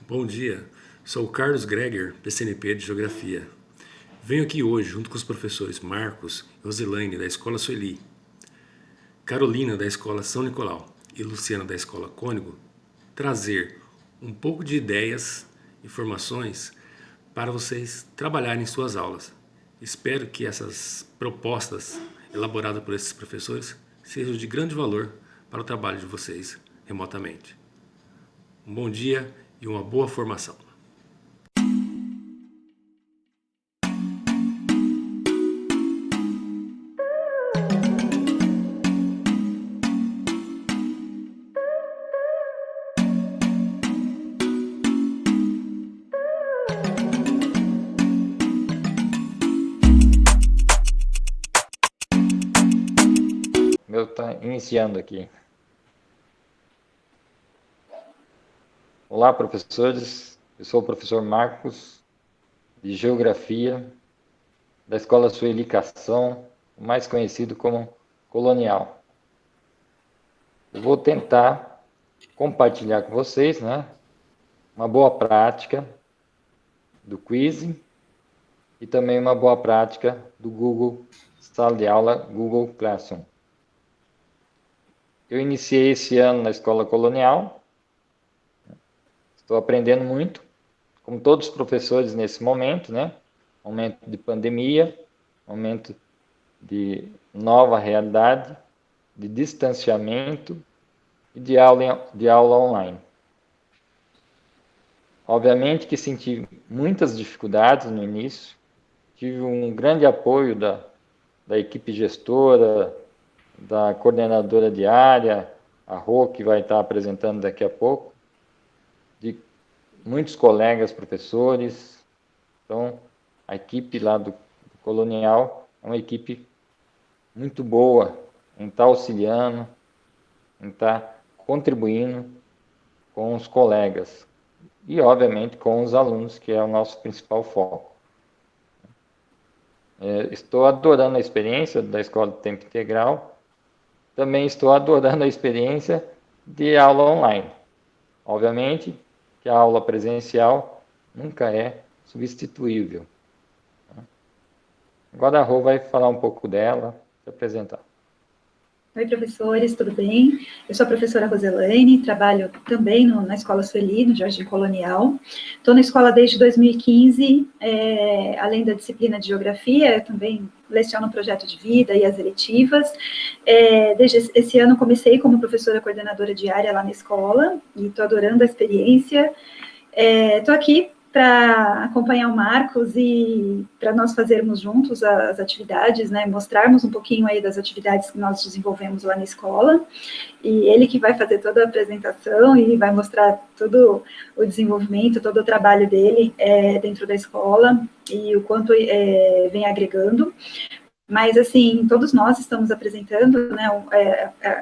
Bom dia, sou o Carlos Greger, PCNP de Geografia. Venho aqui hoje, junto com os professores Marcos e Roselaine, da Escola Sueli, Carolina, da Escola São Nicolau e Luciana, da Escola Cônigo, trazer um pouco de ideias, informações para vocês trabalharem em suas aulas. Espero que essas propostas elaboradas por esses professores sejam de grande valor para o trabalho de vocês remotamente. Um bom dia e uma boa formação. Meu está iniciando aqui. Olá, professores. Eu sou o professor Marcos, de Geografia, da Escola Sueli Cação, mais conhecido como Colonial. Eu vou tentar compartilhar com vocês, uma boa prática do quiz e também uma boa prática do Google Sala de Aula, Google Classroom. Eu iniciei esse ano na Escola Colonial. Estou aprendendo muito, como todos os professores nesse momento, Momento de pandemia, momento de nova realidade, de distanciamento e de aula online. Obviamente que senti muitas dificuldades no início, tive um grande apoio da equipe gestora, da coordenadora de área, a Rô, que vai estar apresentando daqui a pouco, de muitos colegas professores. Então, a equipe lá do Colonial é uma equipe muito boa em estar auxiliando, em estar contribuindo com os colegas e, obviamente, com os alunos, que é o nosso principal foco. Estou adorando a experiência da Escola de Tempo Integral, também estou adorando a experiência de aula online. Obviamente que a aula presencial nunca é substituível. Agora a Rô vai falar um pouco dela, se apresentar. Oi, professores, tudo bem? Eu sou a professora Roselaine, trabalho também na Escola Sueli, no Jardim Colonial. Estou na escola desde 2015, além da disciplina de Geografia, eu também leciono o projeto de vida e as eletivas. Desde esse ano comecei como professora coordenadora diária lá na escola, e estou adorando a experiência. Estou aqui para acompanhar o Marcos e para nós fazermos juntos as atividades, mostrarmos um pouquinho aí das atividades que nós desenvolvemos lá na escola, e ele que vai fazer toda a apresentação e vai mostrar todo o desenvolvimento, todo o trabalho dele dentro da escola e o quanto vem agregando. Mas, assim, todos nós estamos apresentando,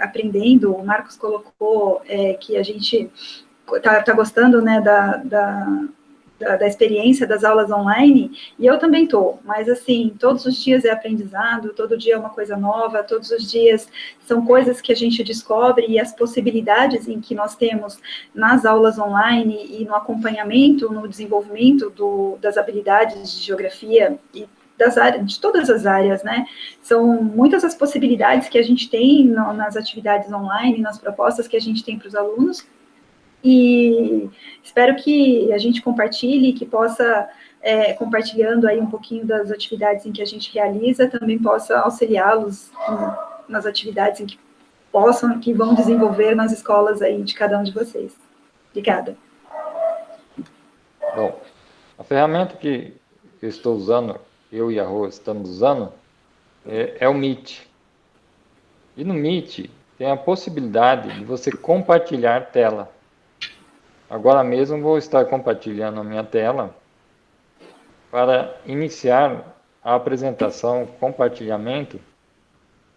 aprendendo. O Marcos colocou que a gente está gostando, da experiência das aulas online, e eu também estou, mas assim, todos os dias é aprendizado, todo dia é uma coisa nova, todos os dias são coisas que a gente descobre, e as possibilidades em que nós temos nas aulas online e no acompanhamento, no desenvolvimento das habilidades de geografia e das áreas, de todas as áreas, São muitas as possibilidades que a gente tem nas atividades online, nas propostas que a gente tem para os alunos, e espero que a gente compartilhe, que possa, compartilhando aí um pouquinho das atividades em que a gente realiza, também possa auxiliá-los nas atividades em que vão desenvolver nas escolas aí de cada um de vocês. Obrigada. Bom, a ferramenta que eu estou usando, eu e a Rô estamos usando, é o Meet. E no Meet tem a possibilidade de você compartilhar tela. Agora mesmo vou estar compartilhando a minha tela para iniciar a apresentação, compartilhamento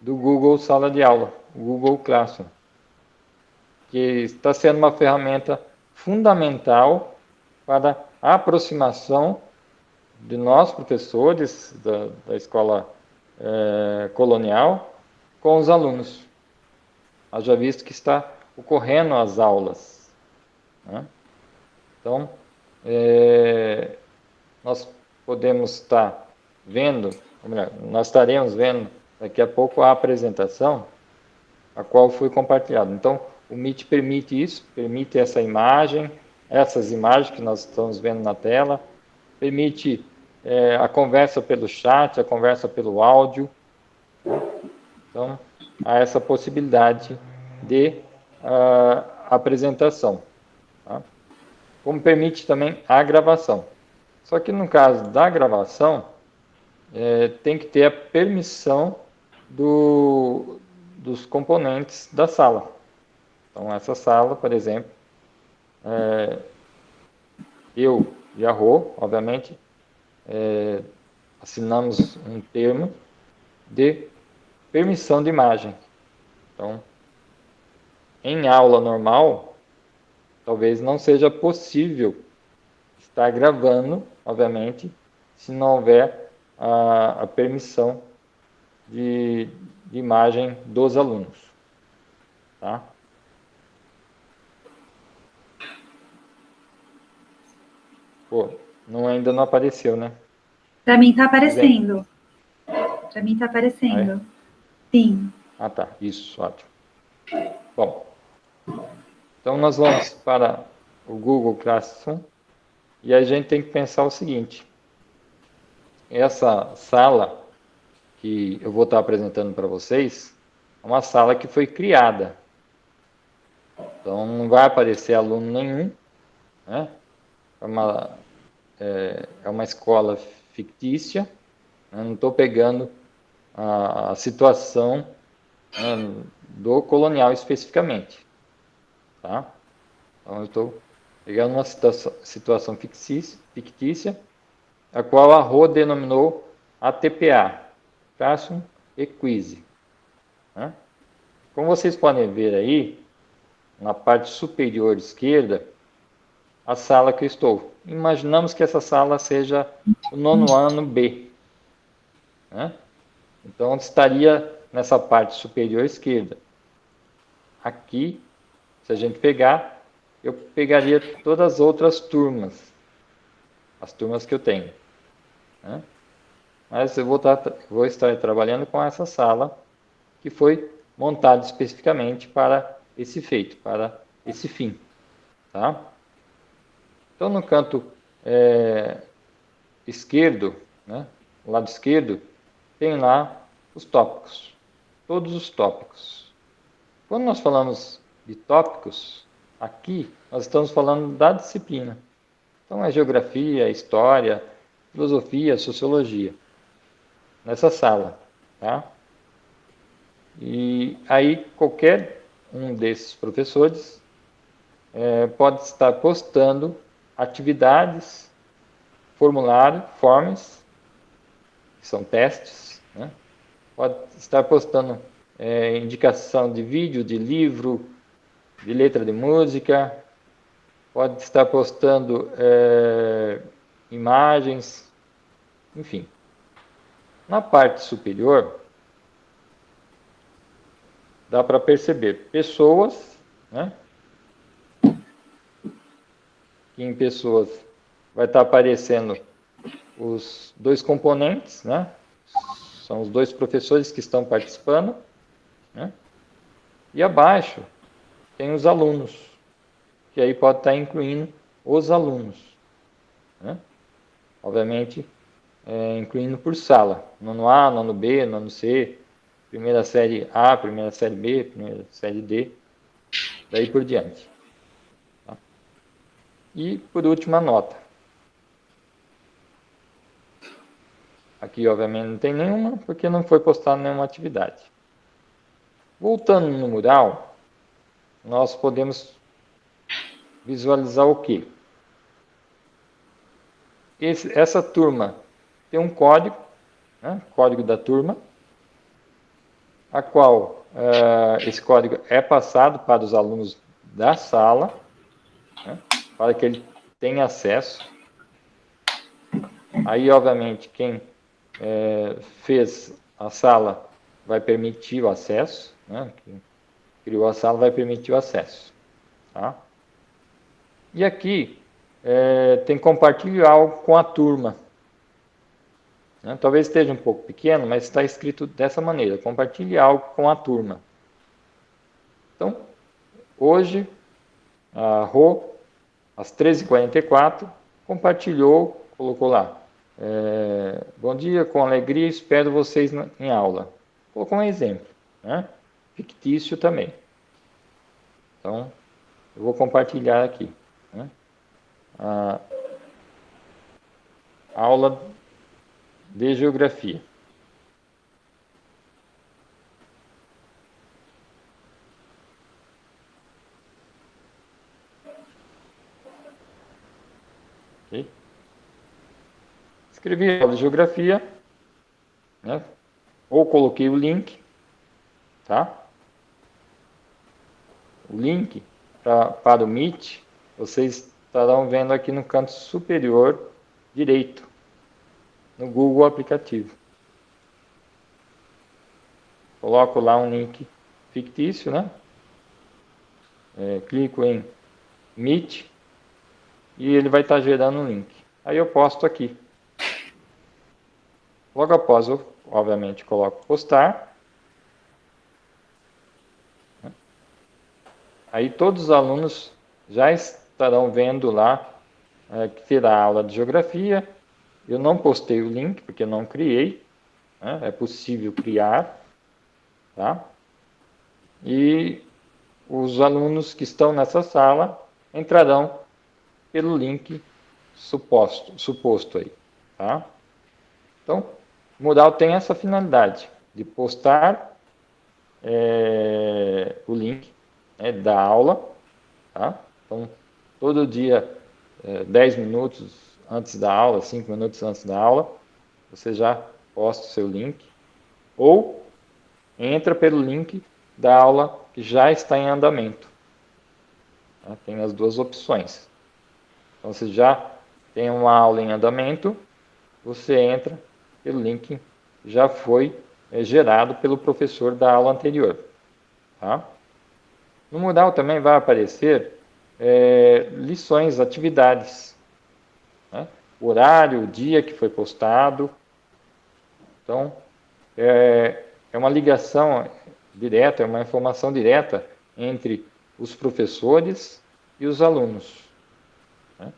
do Google Sala de Aula, o Google Classroom, que está sendo uma ferramenta fundamental para a aproximação de nós, professores da escola colonial, com os alunos. Haja visto que está ocorrendo as aulas, Então, nós podemos estar vendo, ou melhor, nós estaremos vendo daqui a pouco a apresentação, a qual foi compartilhada. Então, o Meet permite isso, permite essa imagem, essas imagens que nós estamos vendo na tela, permite a conversa pelo chat, a conversa pelo áudio. Então, há essa possibilidade de apresentação. Tá? Como permite também a gravação. Só que no caso da gravação, tem que ter a permissão dos componentes da sala. Então, essa sala, por exemplo, eu e a Rô, obviamente, assinamos um termo de permissão de imagem. Então, em aula normal, talvez não seja possível estar gravando, obviamente, se não houver a permissão de imagem dos alunos. Tá? Pô, ainda não apareceu, né? Para mim está aparecendo. Para mim está aparecendo. Ah, é? Sim. Ah, tá. Isso, ótimo. Bom, então nós vamos para o Google Classroom e a gente tem que pensar o seguinte. Essa sala que eu vou estar apresentando para vocês é uma sala que foi criada. Então, não vai aparecer aluno nenhum, né? É uma escola fictícia, né? Não estou pegando a situação, né, do colonial especificamente. Tá? Então, eu estou pegando uma situação fictícia, a qual a Rô denominou ATPA, Classroom e Quiz. Né? Como vocês podem ver aí, na parte superior esquerda, a sala que eu estou. Imaginamos que essa sala seja o 9º ano B. Né? Então, estaria nessa parte superior esquerda. Aqui, se a gente pegar, eu pegaria todas as outras turmas, as turmas que eu tenho. Né? Mas eu vou estar trabalhando com essa sala que foi montada especificamente para esse feito, para esse fim. Tá? Então, no canto esquerdo, né, lado esquerdo, tem lá os tópicos, todos os tópicos. Quando nós falamos de tópicos, aqui nós estamos falando da disciplina. Então, é geografia, história, filosofia, sociologia, nessa sala. Tá? E aí, qualquer um desses professores pode estar postando atividades, formulário, forms, que são testes, né? Pode estar postando indicação de vídeo, de livro, de letra de música, pode estar postando imagens, enfim. Na parte superior, dá para perceber pessoas, né? Que em pessoas vai estar aparecendo os dois componentes, né? São os dois professores que estão participando, né? E abaixo tem os alunos, que aí pode estar incluindo os alunos, né? Obviamente, incluindo por sala, nono A, nono B, nono C, primeira série A, primeira série B, primeira série D, daí por diante. Tá? E, por último, a nota. Aqui, obviamente, não tem nenhuma, porque não foi postada nenhuma atividade. Voltando no mural, nós podemos visualizar o quê? Essa turma tem um código, né? Código da turma, a qual esse código é passado para os alunos da sala, né? Para que ele tenha acesso. Aí, obviamente, quem fez a sala vai permitir o acesso, né? Quem criou a sala vai permitir o acesso. Tá? E aqui tem compartilhe algo com a turma. Né? Talvez esteja um pouco pequeno, mas está escrito dessa maneira: compartilhe algo com a turma. Então, hoje, a Rô, às 13h44, compartilhou, colocou lá: bom dia, com alegria, espero vocês em aula. Colocou um exemplo, né? Fictício também. Então, eu vou compartilhar aqui, né? A aula de geografia. Okay? Escrevi a aula de geografia, né? Ou coloquei o link, tá? O link para o Meet, vocês estarão vendo aqui no canto superior direito, no Google Aplicativo. Coloco lá um link fictício, né? Clico em Meet e ele vai estar gerando um link. Aí eu posto aqui. Logo após eu, obviamente, coloco postar. Aí todos os alunos já estarão vendo lá que terá aula de geografia. Eu não postei o link, porque eu não criei, né? É possível criar, tá? E os alunos que estão nessa sala entrarão pelo link suposto aí, tá? Então, o Moodle tem essa finalidade de postar o link da aula, tá? Então, todo dia, 10 minutos antes da aula, 5 minutos antes da aula, você já posta o seu link, ou entra pelo link da aula que já está em andamento. Tá? Tem as duas opções. Então, se já tem uma aula em andamento, você entra pelo link que já foi gerado pelo professor da aula anterior. Tá? No Moodle também vai aparecer lições, atividades, né? O horário, o dia que foi postado. Então, é uma ligação direta, é uma informação direta entre os professores e os alunos. Né?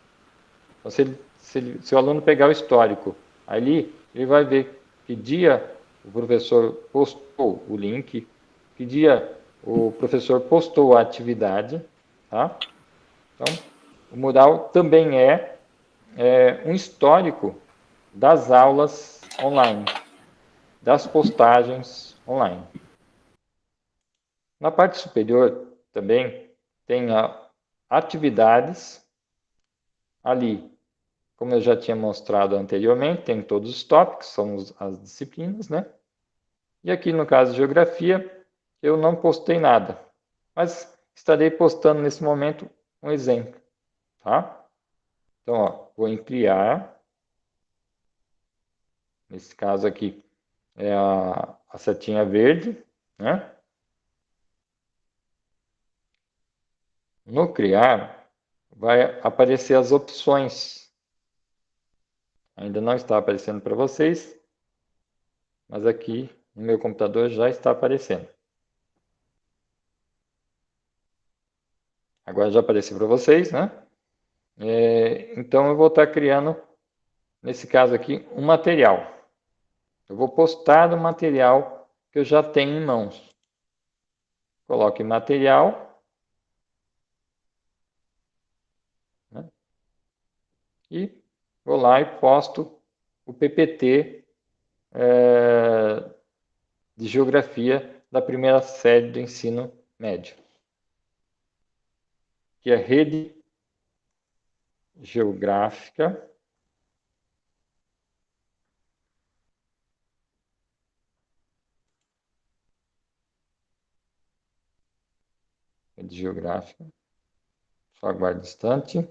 Então, se o aluno pegar o histórico, ali ele vai ver que dia o professor postou o link, que dia o professor postou a atividade. Tá? Então, o Moodle também é um histórico das aulas online, das postagens online. Na parte superior também tem atividades. Ali, como eu já tinha mostrado anteriormente, tem todos os tópicos, são as disciplinas, né? E aqui no caso de geografia, eu não postei nada, mas estarei postando nesse momento um exemplo, tá? Então, ó, vou em criar. Nesse caso aqui é a setinha verde, né? No criar, vai aparecer as opções. Ainda não está aparecendo para vocês, mas aqui no meu computador já está aparecendo. Agora já apareceu para vocês, né? Então eu vou estar criando, nesse caso aqui, um material. Eu vou postar o material que eu já tenho em mãos. Coloque material, né? E vou lá e posto o PPT de geografia da primeira série do ensino médio, que é Rede Geográfica Só aguarde um instante.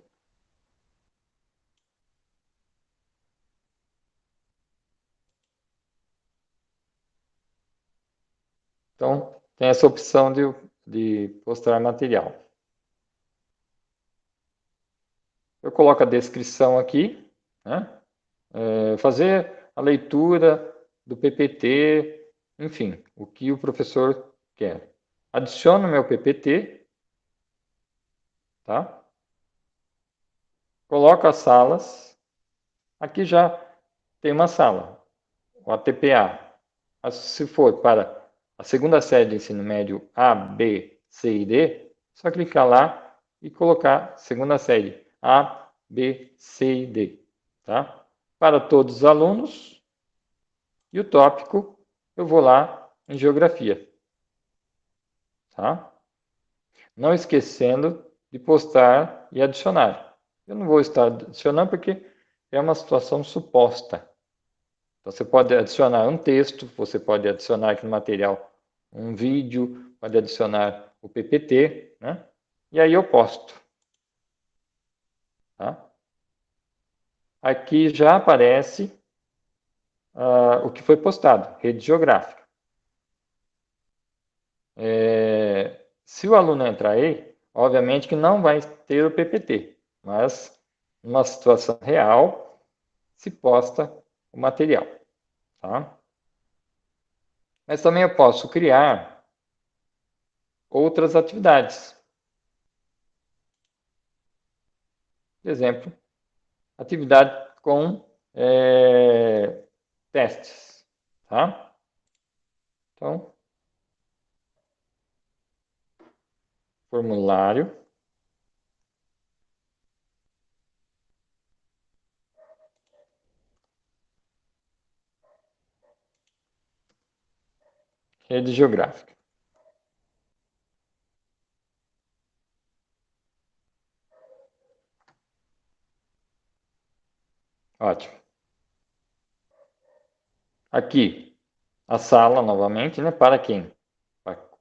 Então, tem essa opção de postar material. eu coloco a descrição aqui, né? Fazer a leitura do PPT, enfim, o que o professor quer. Adiciono meu PPT, tá? Coloco as salas. Aqui já tem uma sala, o ATPA. Mas se for para a segunda série de ensino médio A, B, C e D, só clicar lá e colocar segunda série A, B, C e D, tá? Para todos os alunos, e o tópico eu vou lá em geografia, tá? Não esquecendo de postar e adicionar. Eu não vou estar adicionando porque é uma situação suposta. Então, você pode adicionar um texto, você pode adicionar aqui no material um vídeo, pode adicionar o PPT, né? E aí eu posto, tá? Aqui já aparece o que foi postado, rede geográfica. Se o aluno entrar aí, obviamente que não vai ter o PPT, mas numa situação real se posta o material, tá? Mas também eu posso criar outras atividades. Por exemplo, atividade com testes, tá? Então, formulário. Rede geográfica. Ótimo. Aqui, a sala novamente, né? Para quem?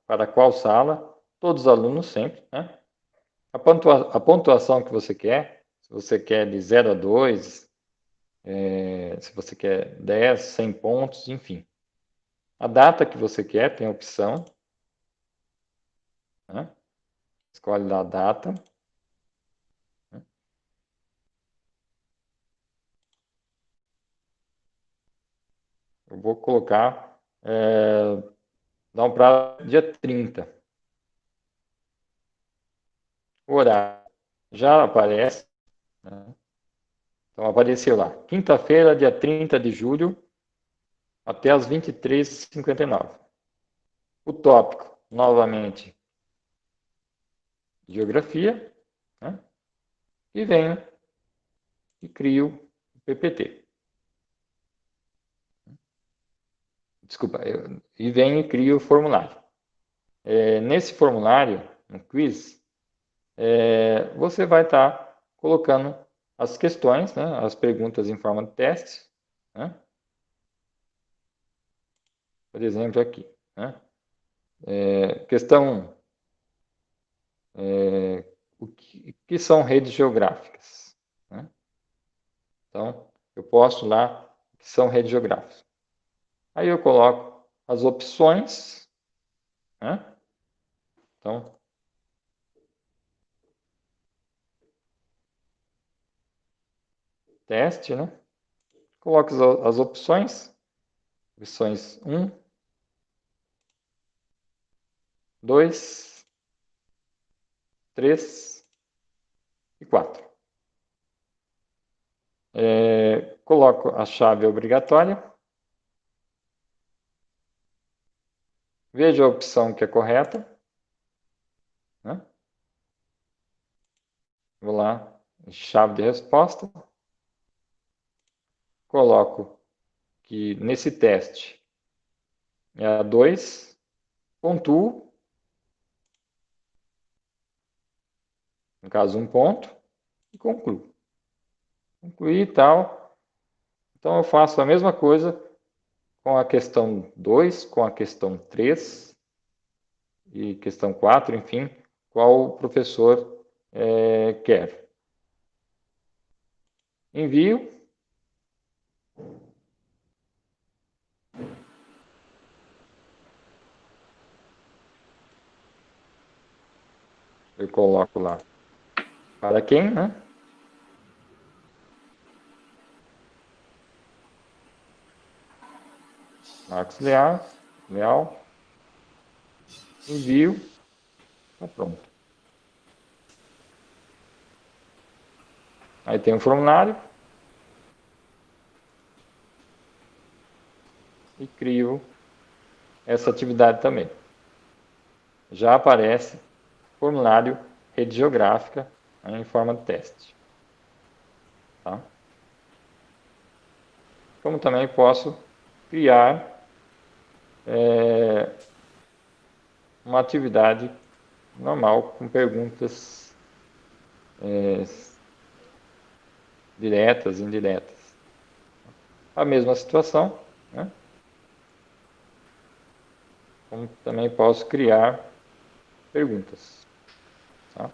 Para qual sala? Todos os alunos sempre, né? A pontuação que você quer, se você quer de 0 a 2, se você quer 10, 100 pontos, enfim. A data que você quer, tem a opção, né? Escolhe lá a data. Eu vou colocar, dar um prazo dia 30. O horário já aparece, né? Então apareceu lá, quinta-feira, dia 30 de julho, até as 23h59. O tópico, novamente, geografia, né? E venho e crio o PPT. Desculpa, e venho e crio o formulário. Nesse formulário, no quiz, você vai estar colocando as questões, né, as perguntas em forma de teste, né? Por exemplo, aqui, né? Questão 1. O que são redes geográficas, né? Então, eu posto lá que são redes geográficas. Aí eu coloco as opções, né? Então, teste, né? Coloco as opções. Opções 1, 2, 3 e 4. Coloco a chave obrigatória. Vejo a opção que é correta, né? Vou lá, chave de resposta. Coloco que nesse teste é a 2, pontuo, no caso 1 ponto, e concluo. Concluí e tal. Então eu faço a mesma coisa com a questão 2, com a questão 3 e questão 4, enfim, qual o professor quer. Envio. Eu coloco lá para quem, né? Marcos Leal, envio, tá pronto. Aí tem um formulário e crio essa atividade também. Já aparece formulário rede geográfica, né, em forma de teste. Tá? Como também posso criar uma atividade normal com perguntas diretas, indiretas. A mesma situação, né? Como também posso criar perguntas. Tá?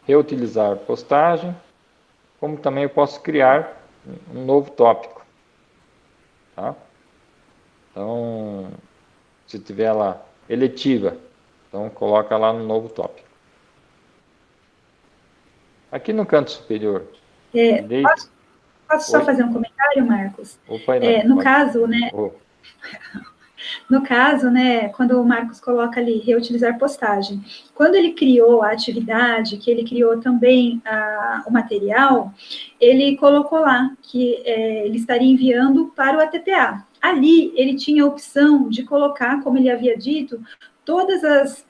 Reutilizar postagem, como também eu posso criar um novo tópico. Tá? Então, se tiver lá eletiva, então coloca lá no novo tópico. Aqui no canto superior direito. Posso só fazer um comentário, Marcos? Opa, Elaine, No caso, né? Oh. No caso, né, quando o Marcos coloca ali reutilizar postagem, quando ele criou a atividade, que ele criou também o material, ele colocou lá que ele estaria enviando para o ATPA. Ali ele tinha a opção de colocar, como ele havia dito, todas as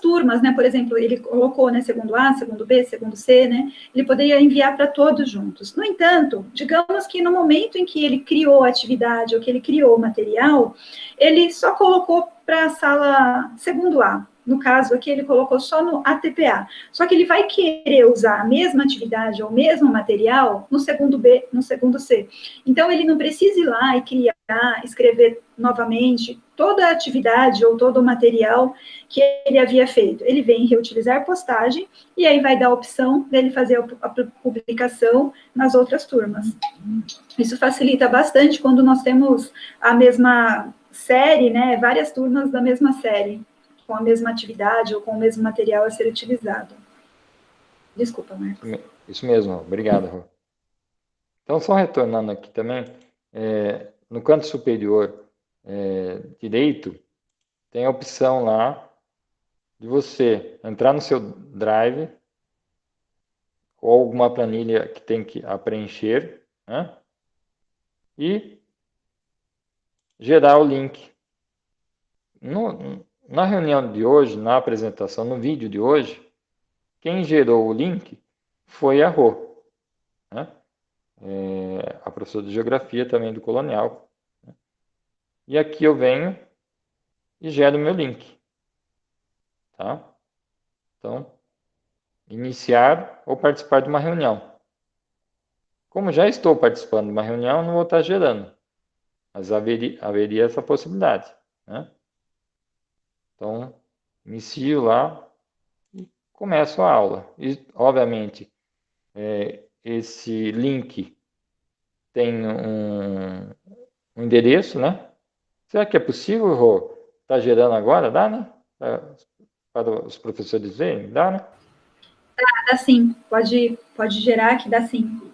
turmas, né? Por exemplo, ele colocou, né, segundo A, segundo B, segundo C, né? Ele poderia enviar para todos juntos. No entanto, digamos que no momento em que ele criou a atividade ou que ele criou o material, ele só colocou para a sala segundo A. No caso aqui, ele colocou só no ATPA. Só que ele vai querer usar a mesma atividade ou o mesmo material no segundo B, no segundo C. Então, ele não precisa ir lá e criar, escrever novamente toda a atividade ou todo o material que ele havia feito. Ele vem reutilizar postagem e aí vai dar a opção dele fazer a publicação nas outras turmas. Isso facilita bastante quando nós temos a mesma série, né, várias turmas da mesma série, com a mesma atividade ou com o mesmo material a ser utilizado. Desculpa, Marcos. Isso mesmo, obrigado, Rô. Então, só retornando aqui também, no canto superior direito, tem a opção lá de você entrar no seu Drive ou alguma planilha que tem que preencher, né? E gerar o link. Na reunião de hoje, na apresentação, no vídeo de hoje, quem gerou o link foi a Rô, né? A professora de Geografia também do Colonial. Né? E aqui eu venho e gero o meu link. Tá? Então, iniciar ou participar de uma reunião. Como já estou participando de uma reunião, não vou estar gerando, mas haveria essa possibilidade. Né? Então, inicio lá e começo a aula. E, obviamente, esse link tem um endereço, né? Será que é possível, Rô, estar gerando agora? Dá, né? Para os professores verem? Dá, né? Dá sim, pode gerar que dá sim.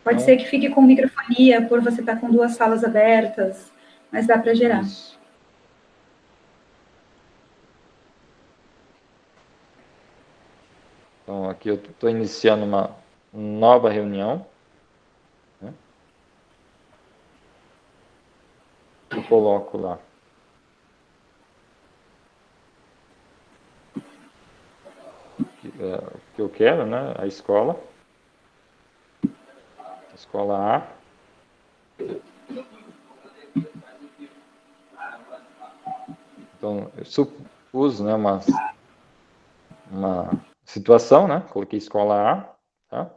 Pode ser que fique com microfonia, por você estar com duas salas abertas, mas dá para gerar. Isso. Então, aqui eu estou iniciando uma nova reunião. Né? Eu coloco lá. O que eu quero, né? A escola. Escola A. Então, eu supus, né, uma situação, né? Coloquei escola A, tá?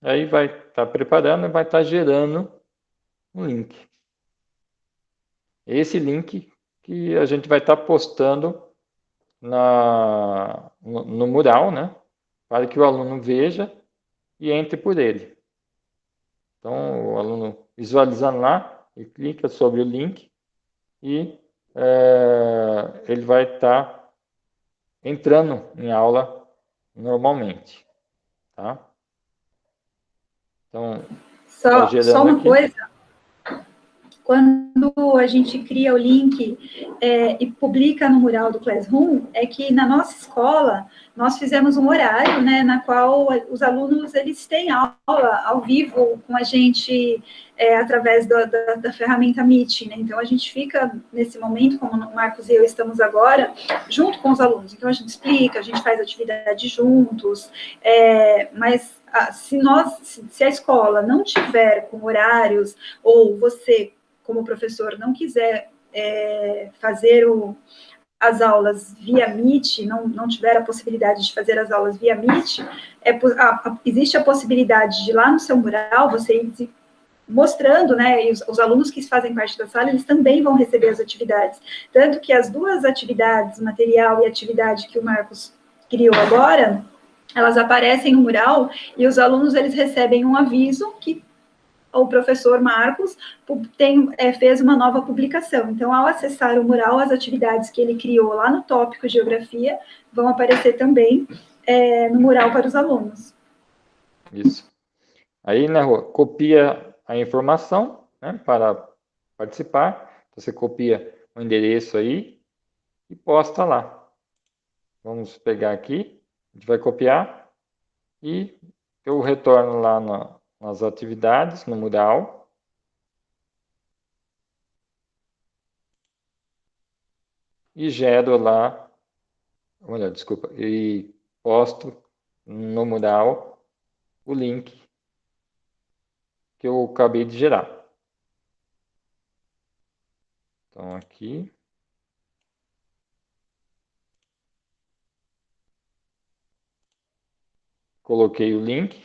Aí vai estar preparando e vai estar gerando um link. Esse link que a gente vai estar postando no mural, né? Para que o aluno veja e entre por ele. Então, o aluno visualizando lá, ele clica sobre o link e ele vai estar entrando em aula normalmente, tá? Então, Só uma aqui. coisa, quando a gente cria o link e publica no mural do Classroom, é que na nossa escola nós fizemos um horário, né, na qual os alunos eles têm aula ao vivo com a gente através da ferramenta Meet, né? Então a gente fica nesse momento, como o Marcos e eu estamos agora, junto com os alunos. Então a gente explica, a gente faz atividade juntos, mas se a escola não tiver com horários ou você como professor não quiser fazer as aulas via Meet, não tiver a possibilidade de fazer as aulas via Meet, existe a possibilidade de lá no seu mural você ir mostrando, né, e os alunos que fazem parte da sala, eles também vão receber as atividades. Tanto que as duas atividades, material e atividade que o Marcos criou agora, elas aparecem no mural e os alunos, eles recebem um aviso que o professor Marcos fez uma nova publicação. Então, ao acessar o mural, as atividades que ele criou lá no tópico Geografia vão aparecer também no mural para os alunos. Isso. Aí, né, Rô, copia a informação, né, para participar. Você copia o endereço aí e posta lá. Vamos pegar aqui, a gente vai copiar e eu retorno lá nas atividades, no mural. E gero lá, olha, desculpa, e posto no mural o link que eu acabei de gerar. Então, aqui. Coloquei o link.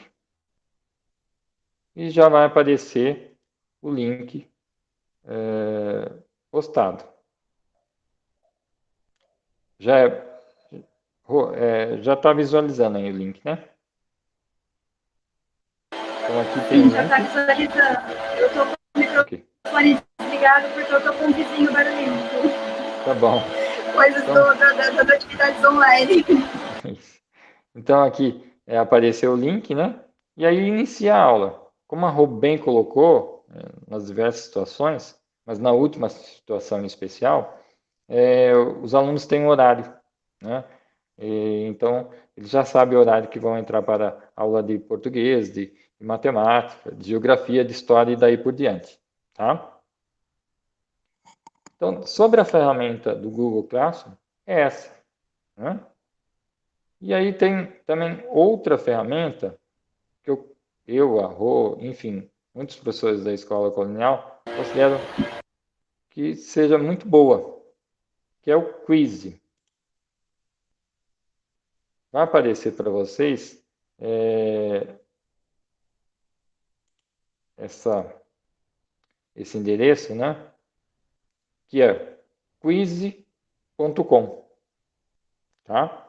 E já vai aparecer o link postado. Já está visualizando aí o link, né? Então, aqui tem Sim, já está visualizando. Eu estou com o microfone desligado porque eu estou com um vizinho barulhento. Tá bom. Coisas das atividades online. Então, aqui apareceu o link, né? E aí, iniciar a aula. Como a Rô bem colocou, nas diversas situações, mas na última situação em especial, os alunos têm um horário, né? Então, eles já sabem o horário que vão entrar para aula de português, de matemática, de geografia, de história e daí por diante, tá? Então, sobre a ferramenta do Google Classroom, é essa, né? E aí tem também outra ferramenta que a Rô, enfim, muitos professores da escola colonial consideram que seja muito boa, que é o Quiz. Vai aparecer para vocês esse endereço, né? Que é quiz.com, tá?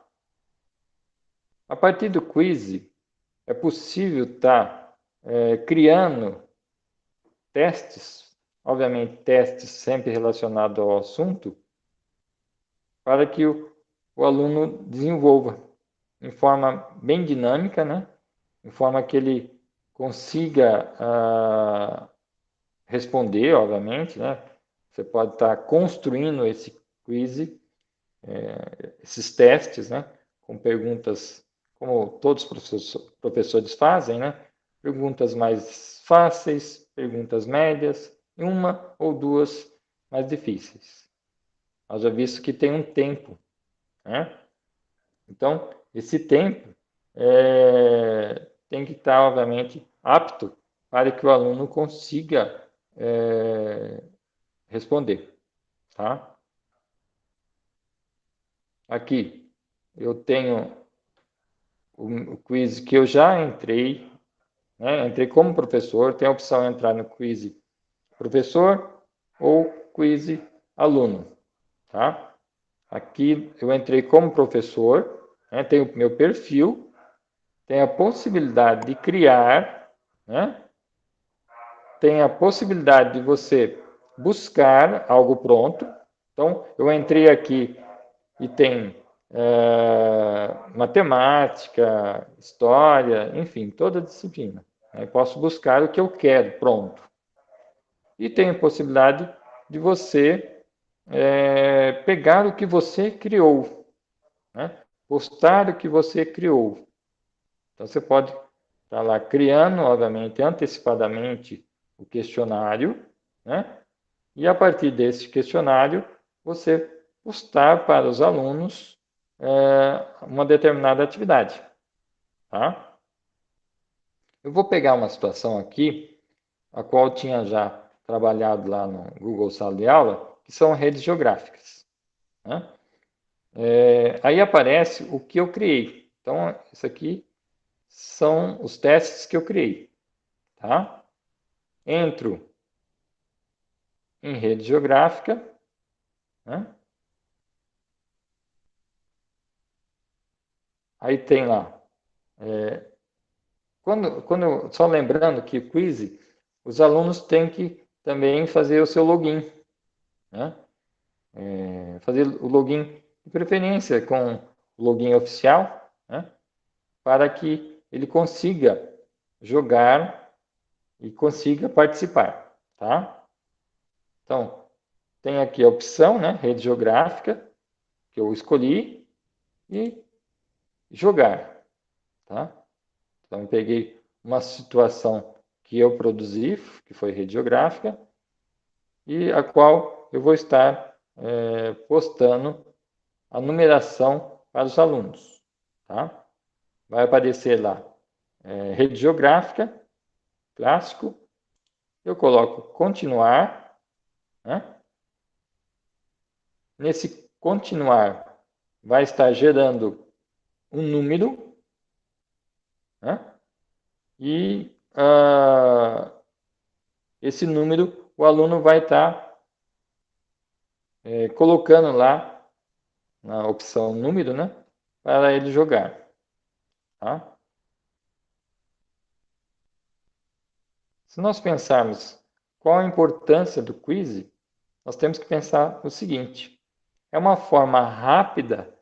A partir do Quiz, é possível estar criando testes, obviamente testes sempre relacionados ao assunto, para que o aluno desenvolva em forma bem dinâmica, né? Em forma que ele consiga responder, obviamente, né? Você pode estar construindo esse quiz, esses testes, né? Com perguntas, como todos os professores fazem, né? Perguntas mais fáceis, perguntas médias, e uma ou duas mais difíceis. Nós já visto que tem um tempo, né? Então, esse tempo tem que estar, obviamente, apto para que o aluno consiga responder, tá? Aqui, eu tenho o quiz que eu já entrei, né? Entrei como professor, tem a opção de entrar no quiz professor ou quiz aluno, tá? Aqui eu entrei como professor, né? Tenho o meu perfil, tem a possibilidade de criar, né? Tem a possibilidade de você buscar algo pronto. Então, eu entrei aqui e tem matemática, história, enfim, toda a disciplina, Eu posso buscar o que eu quero, pronto. E tem a possibilidade de você pegar o que você criou, né? Postar o que você criou. Então, você pode estar lá criando, obviamente, antecipadamente o questionário, né? E a partir desse questionário, você postar para os alunos uma determinada atividade, tá? Eu vou pegar uma situação aqui, a qual eu tinha já trabalhado lá no Google Sala de Aula, que são redes geográficas, né? Aí aparece o que eu criei. Então, isso aqui são os testes que eu criei, tá? Entro em rede geográfica, né? Aí tem lá, só lembrando que o quiz, os alunos têm que também fazer o seu login, né? Fazer o login de preferência com o login oficial, né? Para que ele consiga jogar e consiga participar, tá? Então, tem aqui a opção, né? Rede geográfica, que eu escolhi, e jogar, tá? Então, eu peguei uma situação que eu produzi, que foi rede geográfica, e a qual eu vou estar postando a numeração para os alunos, tá? Vai aparecer lá, rede geográfica, clássico, eu coloco continuar, né? Nesse continuar, vai estar gerando um número, né? E esse número o aluno vai estar colocando lá na opção número, né? Para ele jogar, tá? Se nós pensarmos qual a importância do quiz, nós temos que pensar o seguinte: é uma forma rápida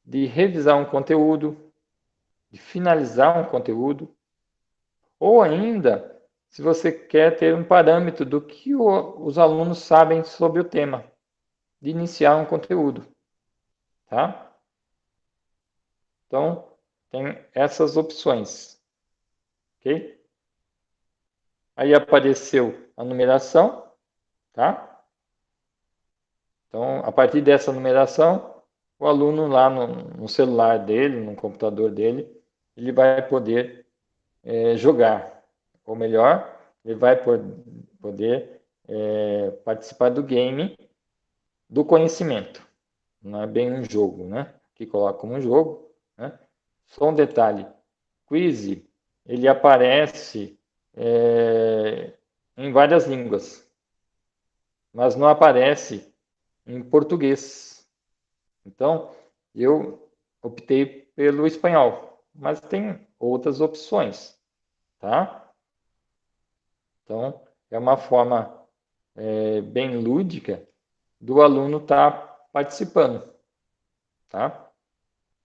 de revisar um conteúdo, de finalizar um conteúdo, ou ainda, se você quer ter um parâmetro do que os alunos sabem sobre o tema, de iniciar um conteúdo, tá? Então, tem essas opções, ok? Aí apareceu a numeração, tá? Então, a partir dessa numeração, o aluno lá no celular dele, no computador dele, ele vai poder jogar. Ou melhor, ele vai poder participar do game do conhecimento. Não é bem um jogo, né? Que coloca como um jogo, né? Só um detalhe, quiz, ele aparece em várias línguas, mas não aparece em português. Então, eu optei pelo espanhol, mas tem outras opções, tá? Então, é uma forma bem lúdica do aluno estar participando, tá?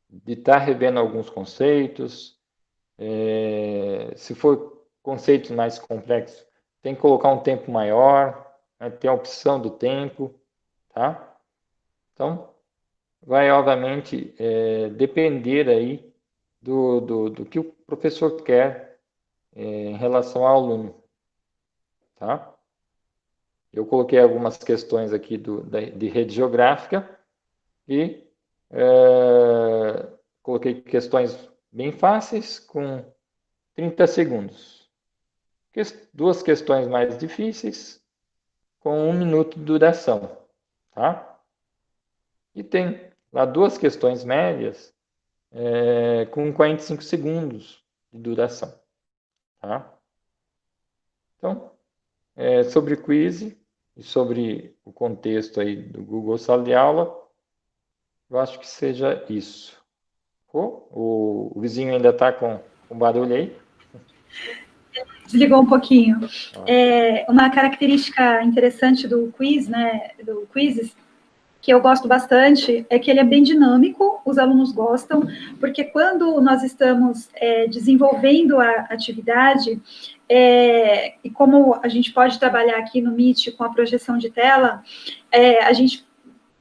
De estar revendo alguns conceitos. Se for conceitos mais complexos, tem que colocar um tempo maior, né? Tem a opção do tempo, tá? Então, vai, obviamente, depender aí do que o professor quer em relação ao aluno, tá? Eu coloquei algumas questões aqui de rede geográfica e coloquei questões bem fáceis com 30 segundos. Duas questões mais difíceis com 1 minuto de duração, tá? E tem lá duas questões médias com 45 segundos de duração, tá? Então, sobre quiz e sobre o contexto aí do Google Sala de Aula, eu acho que seja isso. O vizinho ainda está com barulho aí? Desligou um pouquinho. Uma característica interessante do quiz, né, do quizzes, que eu gosto bastante é que ele é bem dinâmico, os alunos gostam, porque quando nós estamos desenvolvendo a atividade, e como a gente pode trabalhar aqui no Meet com a projeção de tela, a gente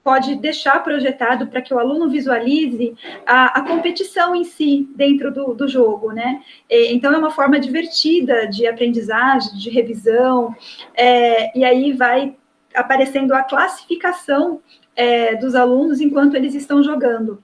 pode deixar projetado para que o aluno visualize a competição em si dentro do jogo, né? Então, é uma forma divertida de aprendizagem, de revisão, e aí vai aparecendo a classificação dos alunos enquanto eles estão jogando,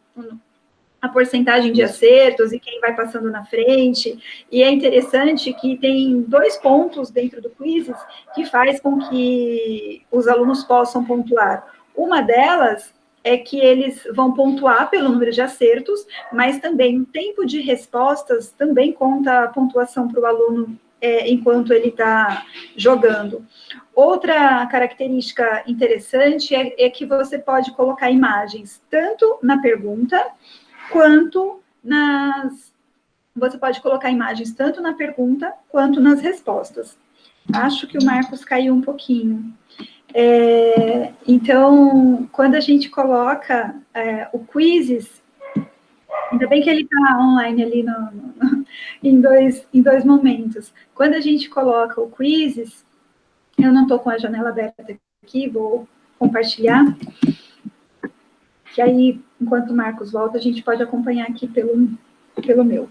a porcentagem de acertos e quem vai passando na frente, e é interessante que tem 2 pontos dentro do quizzes que faz com que os alunos possam pontuar. Uma delas é que eles vão pontuar pelo número de acertos, mas também o tempo de respostas também conta a pontuação para o aluno enquanto ele está jogando. Outra característica interessante é que você pode colocar imagens tanto na pergunta quanto você pode colocar imagens tanto na pergunta quanto nas respostas. Acho que o Marcos caiu um pouquinho. Então, quando a gente coloca o quizzes, ainda bem que ele está online ali em dois momentos. Quando a gente coloca o quizzes, eu não estou com a janela aberta aqui, vou compartilhar, que aí, enquanto o Marcos volta, a gente pode acompanhar aqui pelo meu.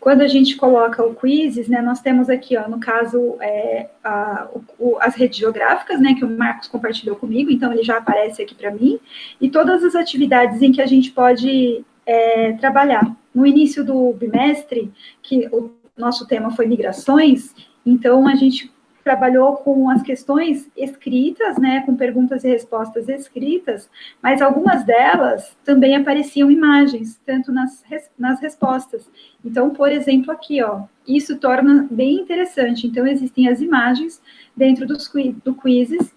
Quando a gente coloca o quizzes, né, nós temos aqui, ó, no caso, as redes geográficas, né, que o Marcos compartilhou comigo, então ele já aparece aqui para mim, e todas as atividades em que a gente pode trabalhar. No início do bimestre, que o nosso tema foi migrações, então a gente trabalhou com as questões escritas, né, com perguntas e respostas escritas, mas algumas delas também apareciam imagens, tanto nas respostas. Então, por exemplo, aqui, ó, isso torna bem interessante. Então, existem as imagens dentro do quizzes,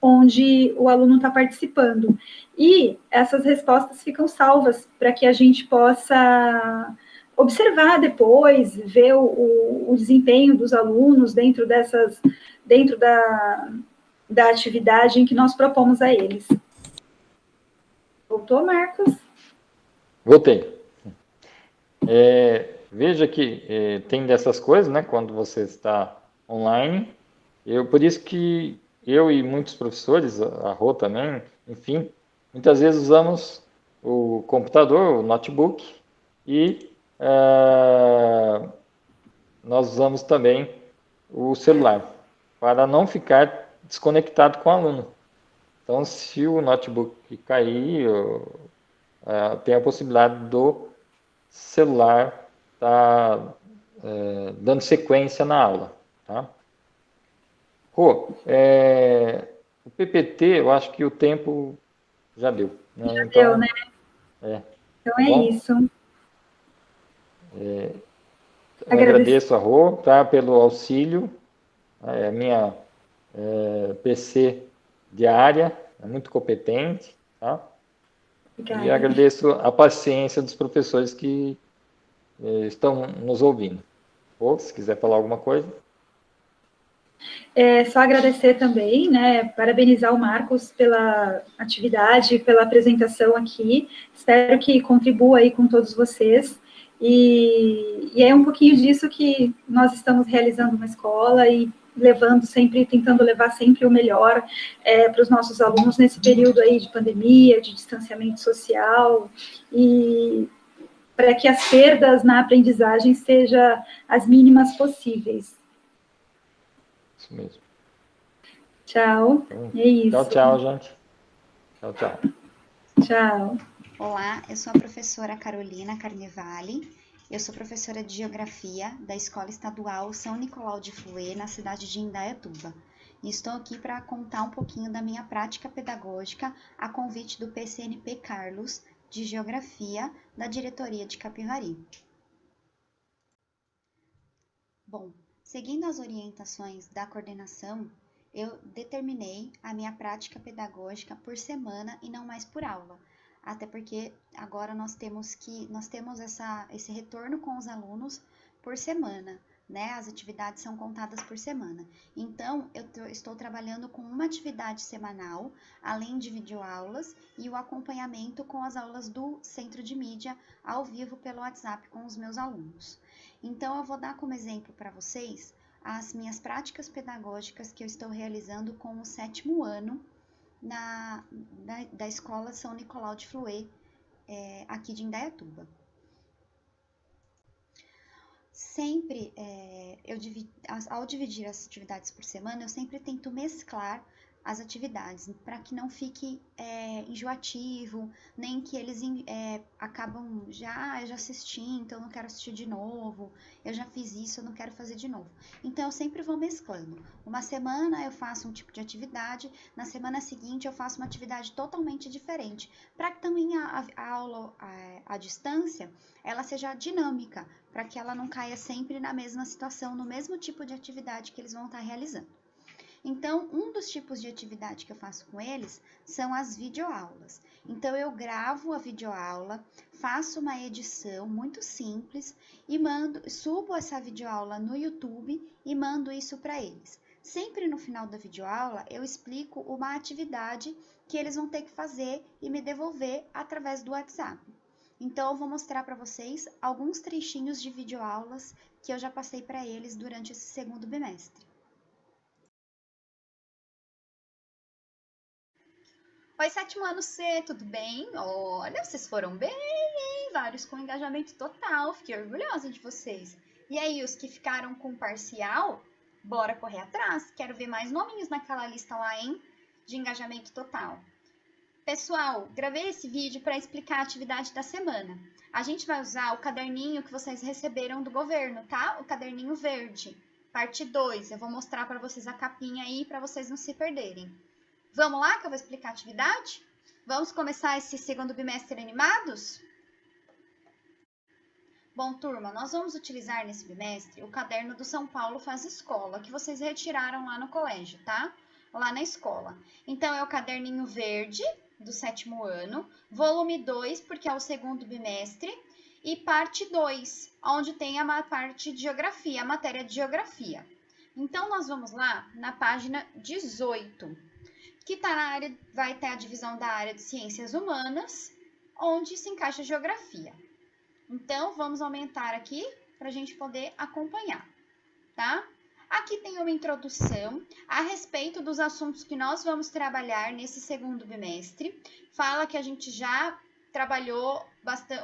onde o aluno está participando. E essas respostas ficam salvas para que a gente possa observar depois, ver o desempenho dos alunos dentro da atividade em que nós propomos a eles. Voltou, Marcos? Voltei. Veja que tem dessas coisas, né, quando você está online. Por isso que eu e muitos professores, a Rô também, enfim, muitas vezes usamos o computador, o notebook, e nós usamos também o celular, para não ficar desconectado com o aluno. Então, se o notebook cair, tem a possibilidade do celular estar dando sequência na aula. Tá? Rô, o PPT, eu acho que o tempo já deu. Né? Já Então, deu, né? Então tá é bom? isso. Eu agradeço a Rô, tá, pelo auxílio. A minha PC diária é muito competente. Tá? Obrigada. E agradeço a paciência dos professores que estão nos ouvindo. Ou, se quiser falar alguma coisa. Só agradecer também, né, parabenizar o Marcos pela atividade, pela apresentação aqui. Espero que contribua aí com todos vocês. E é um pouquinho disso que nós estamos realizando na escola e tentando levar sempre o melhor para os nossos alunos nesse período aí de pandemia, de distanciamento social, e para que as perdas na aprendizagem sejam as mínimas possíveis. Isso mesmo. Tchau. Então, É isso. tchau, gente. Tchau. Tchau. Olá, eu sou a professora Carolina Carnevale. Eu sou professora de Geografia da Escola Estadual São Nicolau de Fluê, na cidade de Indaiatuba. E estou aqui para contar um pouquinho da minha prática pedagógica a convite do PCNP Carlos de Geografia da diretoria de Capivari. Bom, seguindo as orientações da coordenação, eu determinei a minha prática pedagógica por semana e não mais por aula. Até porque agora nós temos esse retorno com os alunos por semana, né? As atividades são contadas por semana. Então, eu estou trabalhando com uma atividade semanal, além de videoaulas e o acompanhamento com as aulas do Centro de Mídia ao vivo pelo WhatsApp com os meus alunos. Então, eu vou dar como exemplo para vocês as minhas práticas pedagógicas que eu estou realizando com o 7º ano da Escola São Nicolau de Fluê, aqui de Indaiatuba. Sempre, ao dividir as atividades por semana, eu sempre tento mesclar as atividades, para que não fique enjoativo, nem que eles acabam eu já assisti, então não quero assistir de novo, eu já fiz isso, eu não quero fazer de novo. Então, eu sempre vou mesclando. Uma semana eu faço um tipo de atividade, na semana seguinte eu faço uma atividade totalmente diferente, para que também a aula à distância, ela seja dinâmica, para que ela não caia sempre na mesma situação, no mesmo tipo de atividade que eles vão estar realizando. Então, um dos tipos de atividade que eu faço com eles são as videoaulas. Então, eu gravo a videoaula, faço uma edição muito simples e subo essa videoaula no YouTube e mando isso para eles. Sempre no final da videoaula, eu explico uma atividade que eles vão ter que fazer e me devolver através do WhatsApp. Então, eu vou mostrar para vocês alguns trechinhos de videoaulas que eu já passei para eles durante esse 2º bimestre. Oi, 7º ano C, tudo bem? Olha, vocês foram bem, hein? Vários com engajamento total, fiquei orgulhosa de vocês. E aí, os que ficaram com parcial, bora correr atrás. Quero ver mais nominhos naquela lista lá, hein? De engajamento total. Pessoal, gravei esse vídeo para explicar a atividade da semana. A gente vai usar o caderninho que vocês receberam do governo, tá? O caderninho verde, parte 2. Eu vou mostrar para vocês a capinha aí para vocês não se perderem. Vamos lá que eu vou explicar a atividade? Vamos começar esse 2º bimestre animados? Bom, turma, nós vamos utilizar nesse bimestre o caderno do São Paulo Faz Escola, que vocês retiraram lá no colégio, tá? Lá na escola. Então, é o caderninho verde do 7º ano, volume 2, porque é o 2º bimestre, e parte 2, onde tem a parte de geografia, a matéria de geografia. Então, nós vamos lá na página 18. Que tá na área, vai ter a divisão da área de ciências humanas, onde se encaixa a geografia. Então, vamos aumentar aqui para a gente poder acompanhar, tá? Aqui tem uma introdução a respeito dos assuntos que nós vamos trabalhar nesse 2º bimestre. Fala que a gente já trabalhou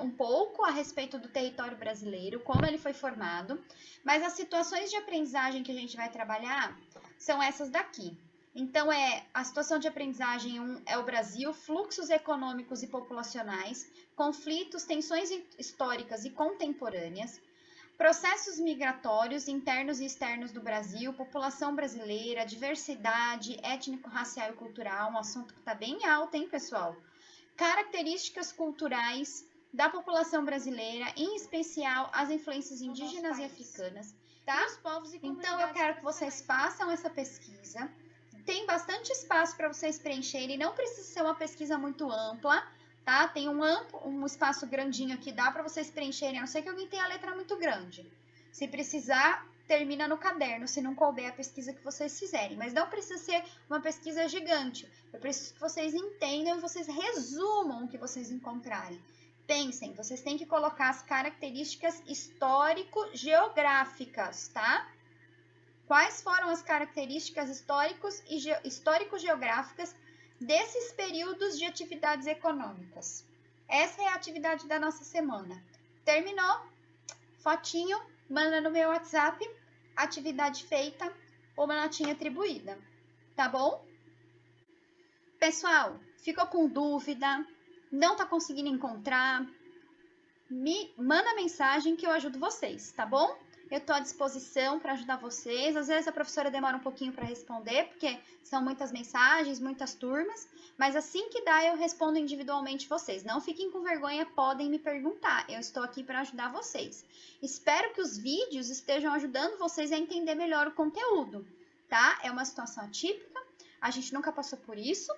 um pouco a respeito do território brasileiro, como ele foi formado, mas as situações de aprendizagem que a gente vai trabalhar são essas daqui. Então, a situação de aprendizagem 1 é o Brasil, fluxos econômicos e populacionais, conflitos, tensões históricas e contemporâneas, processos migratórios internos e externos do Brasil, população brasileira, diversidade étnico-racial e cultural, um assunto que está bem alto, hein, pessoal? Características culturais da população brasileira, em especial as influências indígenas e africanas, tá? Então, eu quero que vocês façam essa pesquisa. Tem bastante espaço para vocês preencherem, não precisa ser uma pesquisa muito ampla, tá? Tem um espaço grandinho aqui, dá para vocês preencherem, a não ser que alguém tenha a letra muito grande. Se precisar, termina no caderno, se não couber a pesquisa que vocês fizerem. Mas não precisa ser uma pesquisa gigante. Eu preciso que vocês entendam e vocês resumam o que vocês encontrarem. Pensem, vocês têm que colocar as características histórico-geográficas, tá? Quais foram as características histórico-geográficas desses períodos de atividades econômicas? Essa é a atividade da nossa semana. Terminou? Fotinho, manda no meu WhatsApp, atividade feita, uma notinha atribuída. Tá bom? Pessoal, ficou com dúvida? Não tá conseguindo encontrar? Me manda mensagem que eu ajudo vocês, tá bom? Eu estou à disposição para ajudar vocês. Às vezes a professora demora um pouquinho para responder, porque são muitas mensagens, muitas turmas. Mas assim que dá, eu respondo individualmente vocês. Não fiquem com vergonha, podem me perguntar. Eu estou aqui para ajudar vocês. Espero que os vídeos estejam ajudando vocês a entender melhor o conteúdo, tá? É uma situação atípica, a gente nunca passou por isso.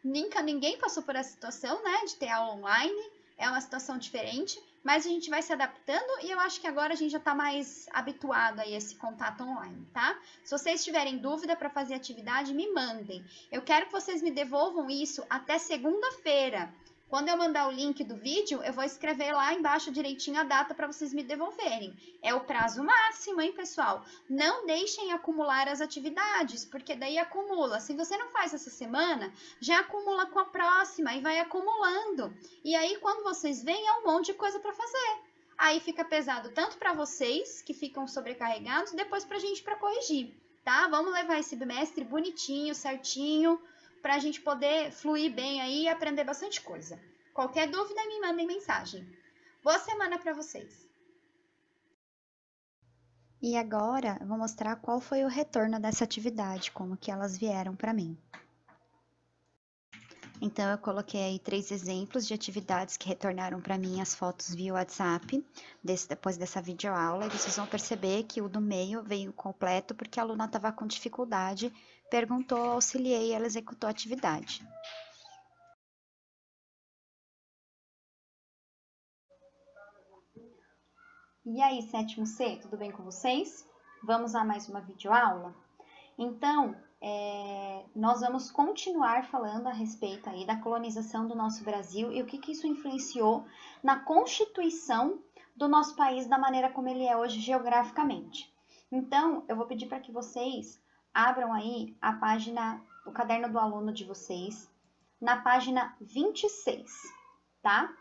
Ninguém passou por essa situação, né, de ter aula online. é uma situação diferente, mas a gente vai se adaptando e eu acho que agora a gente já está mais habituado a esse contato online, tá? Se vocês tiverem dúvida para fazer atividade, me mandem. Eu quero que vocês me devolvam isso até segunda-feira. Quando eu mandar o link do vídeo, eu vou escrever lá embaixo direitinho a data para vocês me devolverem. É o prazo máximo, hein, pessoal? Não deixem acumular as atividades, porque daí acumula. Se você não faz essa semana, já acumula com a próxima e vai acumulando. E aí, quando vocês veem, é um monte de coisa para fazer. Aí fica pesado tanto para vocês, que ficam sobrecarregados, depois para a gente para corrigir, tá? Vamos levar esse bimestre bonitinho, certinho, para a gente poder fluir bem aí e aprender bastante coisa. Qualquer dúvida, me mandem mensagem. Boa semana para vocês! E agora, eu vou mostrar qual foi o retorno dessa atividade, como que elas vieram para mim. Então, eu coloquei aí 3 exemplos de atividades que retornaram para mim as fotos via WhatsApp, depois dessa videoaula, e vocês vão perceber que o do meio veio completo porque a aluna estava com dificuldade, perguntou, auxiliei e ela executou a atividade. E aí, 7º C, tudo bem com vocês? Vamos a mais uma videoaula? Então, nós vamos continuar falando a respeito aí da colonização do nosso Brasil e o que isso influenciou na constituição do nosso país da maneira como ele é hoje geograficamente. Então, eu vou pedir para que vocês abram aí a página, o caderno do aluno de vocês, na página 26, tá?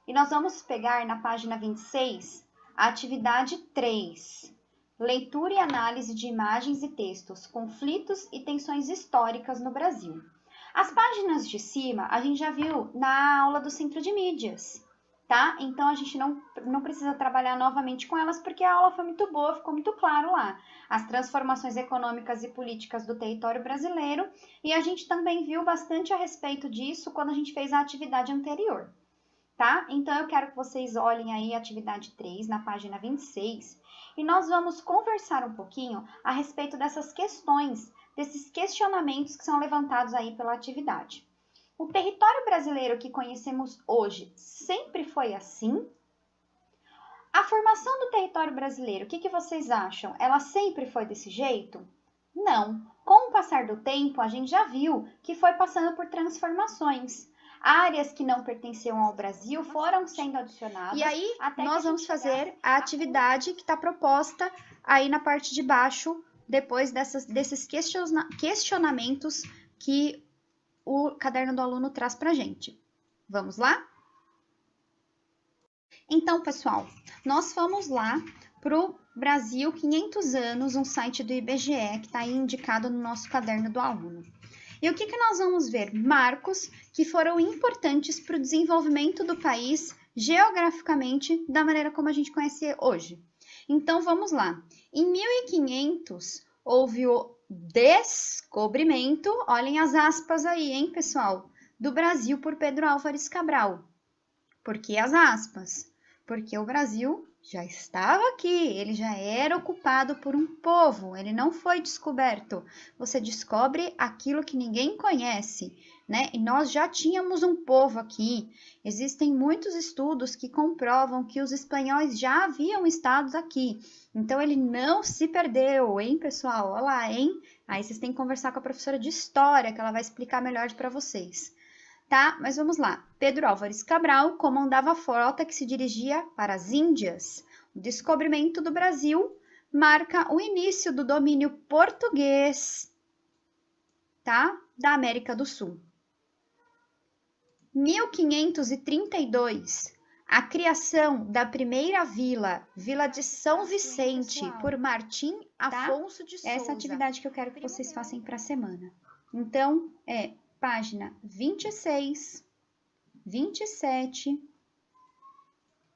E nós vamos pegar na página 26 a atividade 3. Leitura e análise de imagens e textos, conflitos e tensões históricas no Brasil. As páginas de cima a gente já viu na aula do Centro de Mídias, tá? Então a gente não precisa trabalhar novamente com elas porque a aula foi muito boa, ficou muito claro lá. As transformações econômicas e políticas do território brasileiro e a gente também viu bastante a respeito disso quando a gente fez a atividade anterior, tá? Então eu quero que vocês olhem aí a atividade 3 na página 26. E nós vamos conversar um pouquinho a respeito dessas questões, desses questionamentos que são levantados aí pela atividade. O território brasileiro que conhecemos hoje sempre foi assim? A formação do território brasileiro, o que vocês acham? Ela sempre foi desse jeito? Não. Com o passar do tempo, a gente já viu que foi passando por transformações. Áreas que não pertenciam ao Brasil foram sendo adicionadas. E aí, nós vamos fazer a atividade que está proposta aí na parte de baixo, depois desses questionamentos que o caderno do aluno traz para a gente. Vamos lá? Então, pessoal, nós vamos lá para o Brasil 500 anos, um site do IBGE que está aí indicado no nosso caderno do aluno. E o que nós vamos ver? Marcos que foram importantes para o desenvolvimento do país geograficamente da maneira como a gente conhece hoje. Então, vamos lá. Em 1500, houve o descobrimento, olhem as aspas aí, hein, pessoal, do Brasil por Pedro Álvares Cabral. Por que as aspas? Porque o Brasil já estava aqui, ele já era ocupado por um povo, ele não foi descoberto. Você descobre aquilo que ninguém conhece, né? E nós já tínhamos um povo aqui. Existem muitos estudos que comprovam que os espanhóis já haviam estado aqui. Então, ele não se perdeu, hein, pessoal? Olha lá, hein? Aí vocês têm que conversar com a professora de História, que ela vai explicar melhor para vocês. Tá? Mas vamos lá. Pedro Álvares Cabral comandava a frota que se dirigia para as Índias. O descobrimento do Brasil marca o início do domínio português, tá? Da América do Sul. 1532, a criação da primeira vila de São Vicente, por Martim Afonso de Souza. Essa atividade que eu quero que vocês façam para a semana. Então, página 26, 27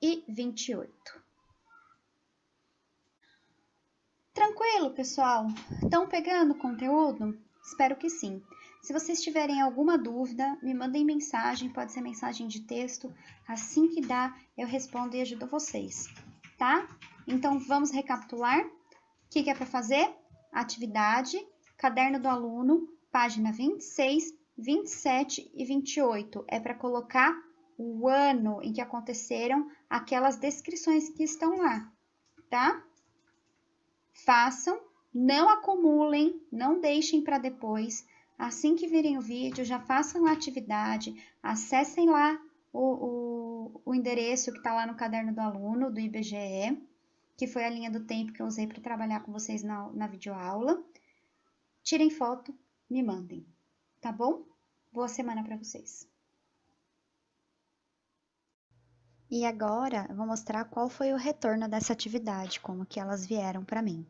e 28. Tranquilo, pessoal? Estão pegando o conteúdo? Espero que sim. Se vocês tiverem alguma dúvida, me mandem mensagem, pode ser mensagem de texto. Assim que dá, eu respondo e ajudo vocês, tá? Então, vamos recapitular. O que é para fazer? Atividade, caderno do aluno, página 26, 27 e 28 é para colocar o ano em que aconteceram aquelas descrições que estão lá, tá? Façam, não acumulem, não deixem para depois. Assim que virem o vídeo, já façam a atividade, acessem lá o endereço que está lá no caderno do aluno, do IBGE, que foi a linha do tempo que eu usei para trabalhar com vocês na videoaula. Tirem foto, me mandem, tá bom? Boa semana para vocês. E agora eu vou mostrar qual foi o retorno dessa atividade, como que elas vieram para mim.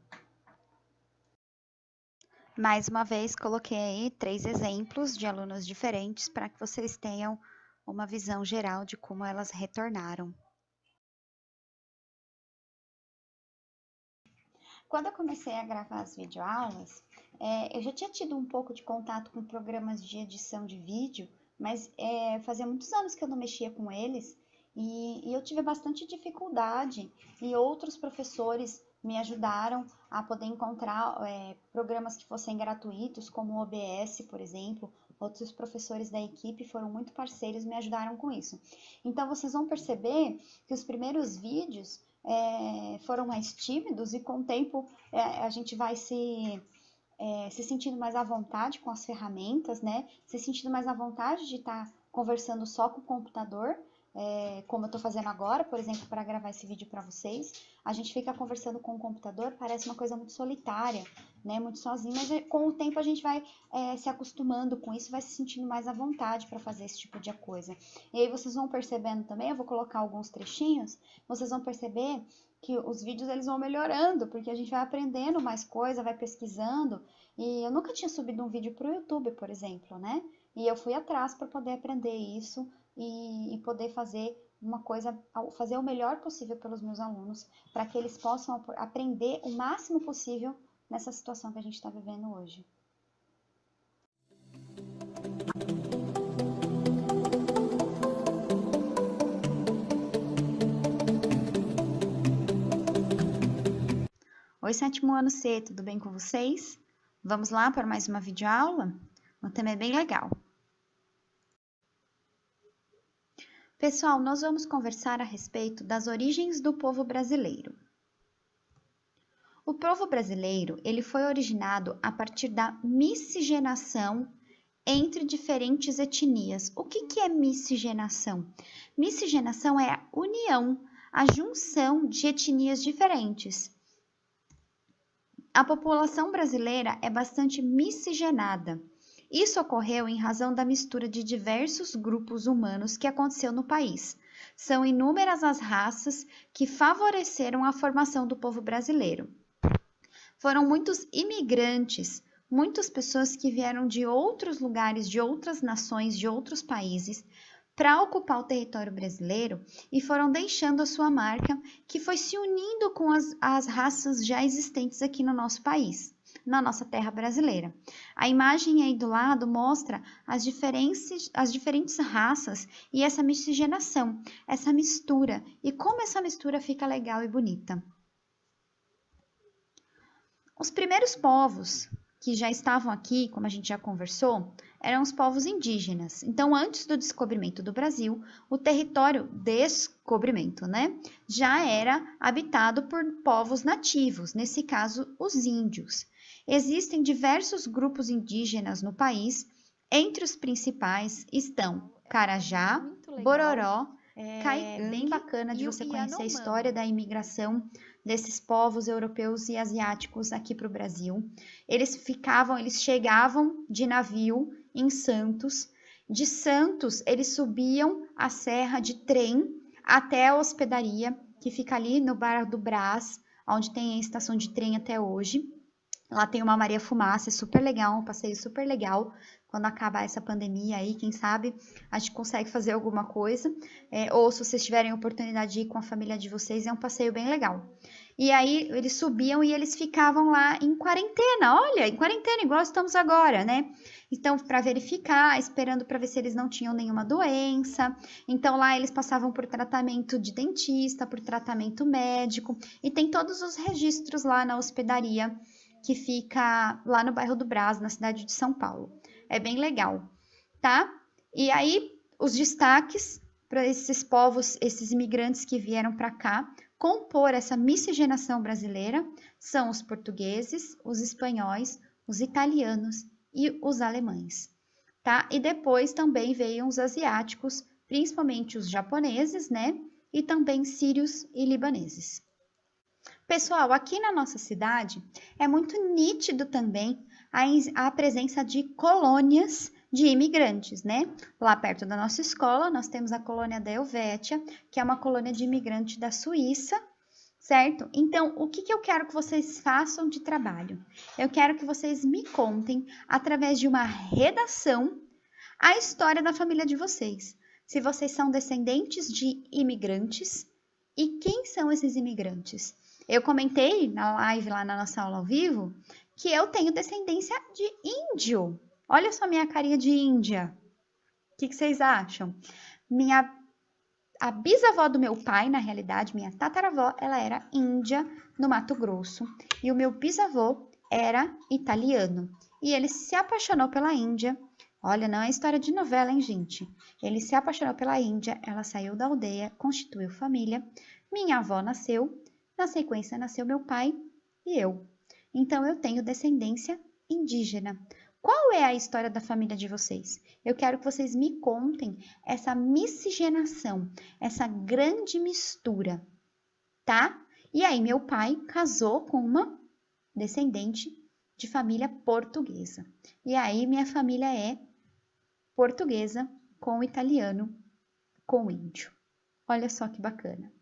Mais uma vez, coloquei aí 3 exemplos de alunos diferentes para que vocês tenham uma visão geral de como elas retornaram. Quando eu comecei a gravar as videoaulas, eu já tinha tido um pouco de contato com programas de edição de vídeo, mas fazia muitos anos que eu não mexia com eles e eu tive bastante dificuldade e outros professores me ajudaram a poder encontrar programas que fossem gratuitos, como o OBS, por exemplo. Outros professores da equipe foram muito parceiros e me ajudaram com isso. Então, vocês vão perceber que os primeiros vídeos foram mais tímidos e com o tempo a gente vai se sentindo mais à vontade com as ferramentas, né? Se sentindo mais à vontade de estar conversando só com o computador, como eu estou fazendo agora, por exemplo, para gravar esse vídeo para vocês. A gente fica conversando com o computador, parece uma coisa muito solitária, né? Muito sozinho, mas com o tempo a gente vai se acostumando com isso, vai se sentindo mais à vontade para fazer esse tipo de coisa. E aí vocês vão percebendo também, eu vou colocar alguns trechinhos, vocês vão perceber que os vídeos eles vão melhorando, porque a gente vai aprendendo mais coisa, vai pesquisando. E eu nunca tinha subido um vídeo para o YouTube, por exemplo, né? E eu fui atrás para poder aprender isso e poder fazer uma coisa, fazer o melhor possível pelos meus alunos, para que eles possam aprender o máximo possível nessa situação que a gente está vivendo hoje. Oi, sétimo ano C, tudo bem com vocês? Vamos lá para mais uma videoaula? O tema é bem legal. Pessoal, nós vamos conversar a respeito das origens do povo brasileiro. O povo brasileiro, ele foi originado a partir da miscigenação entre diferentes etnias. O que é miscigenação? Miscigenação é a união, a junção de etnias diferentes. A população brasileira é bastante miscigenada. Isso ocorreu em razão da mistura de diversos grupos humanos que aconteceu no país. São inúmeras as raças que favoreceram a formação do povo brasileiro. Foram muitos imigrantes, muitas pessoas que vieram de outros lugares, de outras nações, de outros países, para ocupar o território brasileiro e foram deixando a sua marca, que foi se unindo com as raças já existentes aqui no nosso país, na nossa terra brasileira. A imagem aí do lado mostra as diferentes raças e essa miscigenação, essa mistura, e como essa mistura fica legal e bonita. Os primeiros povos que já estavam aqui, como a gente já conversou, eram os povos indígenas. Então, antes do descobrimento do Brasil, o território descobrimento, né, já era habitado por povos nativos, nesse caso, os índios. Existem diversos grupos indígenas no país, entre os principais estão Carajá, Bororó, Caigangue, bem bacana de você conhecer a história da imigração desses povos europeus e asiáticos aqui para o Brasil. Eles chegavam de navio em Santos. De Santos, eles subiam a serra de trem até a hospedaria, que fica ali no Bar do Brás, onde tem a estação de trem até hoje. Lá tem uma Maria Fumaça, é super legal, um passeio super legal. Quando acabar essa pandemia aí, quem sabe a gente consegue fazer alguma coisa. Ou se vocês tiverem oportunidade de ir com a família de vocês, é um passeio bem legal. E aí eles subiam e eles ficavam lá em quarentena, olha, em quarentena igual estamos agora, né? Então, para verificar, esperando para ver se eles não tinham nenhuma doença. Então, lá eles passavam por tratamento de dentista, por tratamento médico. E tem todos os registros lá na hospedaria, que fica lá no bairro do Brás, na cidade de São Paulo. É bem legal, tá? E aí, os destaques para esses povos, esses imigrantes que vieram para cá, compor essa miscigenação brasileira, são os portugueses, os espanhóis, os italianos e os alemães, tá? E depois também veio os asiáticos, principalmente os japoneses, né? E também sírios e libaneses. Pessoal, aqui na nossa cidade é muito nítido também a presença de colônias de imigrantes, né? Lá perto da nossa escola, nós temos a colônia da Helvétia, que é uma colônia de imigrante da Suíça, certo? Então, o que eu quero que vocês façam de trabalho? Eu quero que vocês me contem, através de uma redação, a história da família de vocês. Se vocês são descendentes de imigrantes e quem são esses imigrantes? Eu comentei na live, lá na nossa aula ao vivo, que eu tenho descendência de índio. Olha só minha carinha de índia. O que vocês acham? A bisavó do meu pai, na realidade, minha tataravó, ela era índia no Mato Grosso. E o meu bisavô era italiano. E ele se apaixonou pela Índia. Olha, não é história de novela, hein, gente? Ele se apaixonou pela Índia, ela saiu da aldeia, constituiu família. Minha avó nasceu. Na sequência, nasceu meu pai e eu. Então, eu tenho descendência indígena. Qual é a história da família de vocês? Eu quero que vocês me contem essa miscigenação, essa grande mistura, tá? E aí, meu pai casou com uma descendente de família portuguesa. E aí, minha família é portuguesa com italiano, com índio. Olha só que bacana.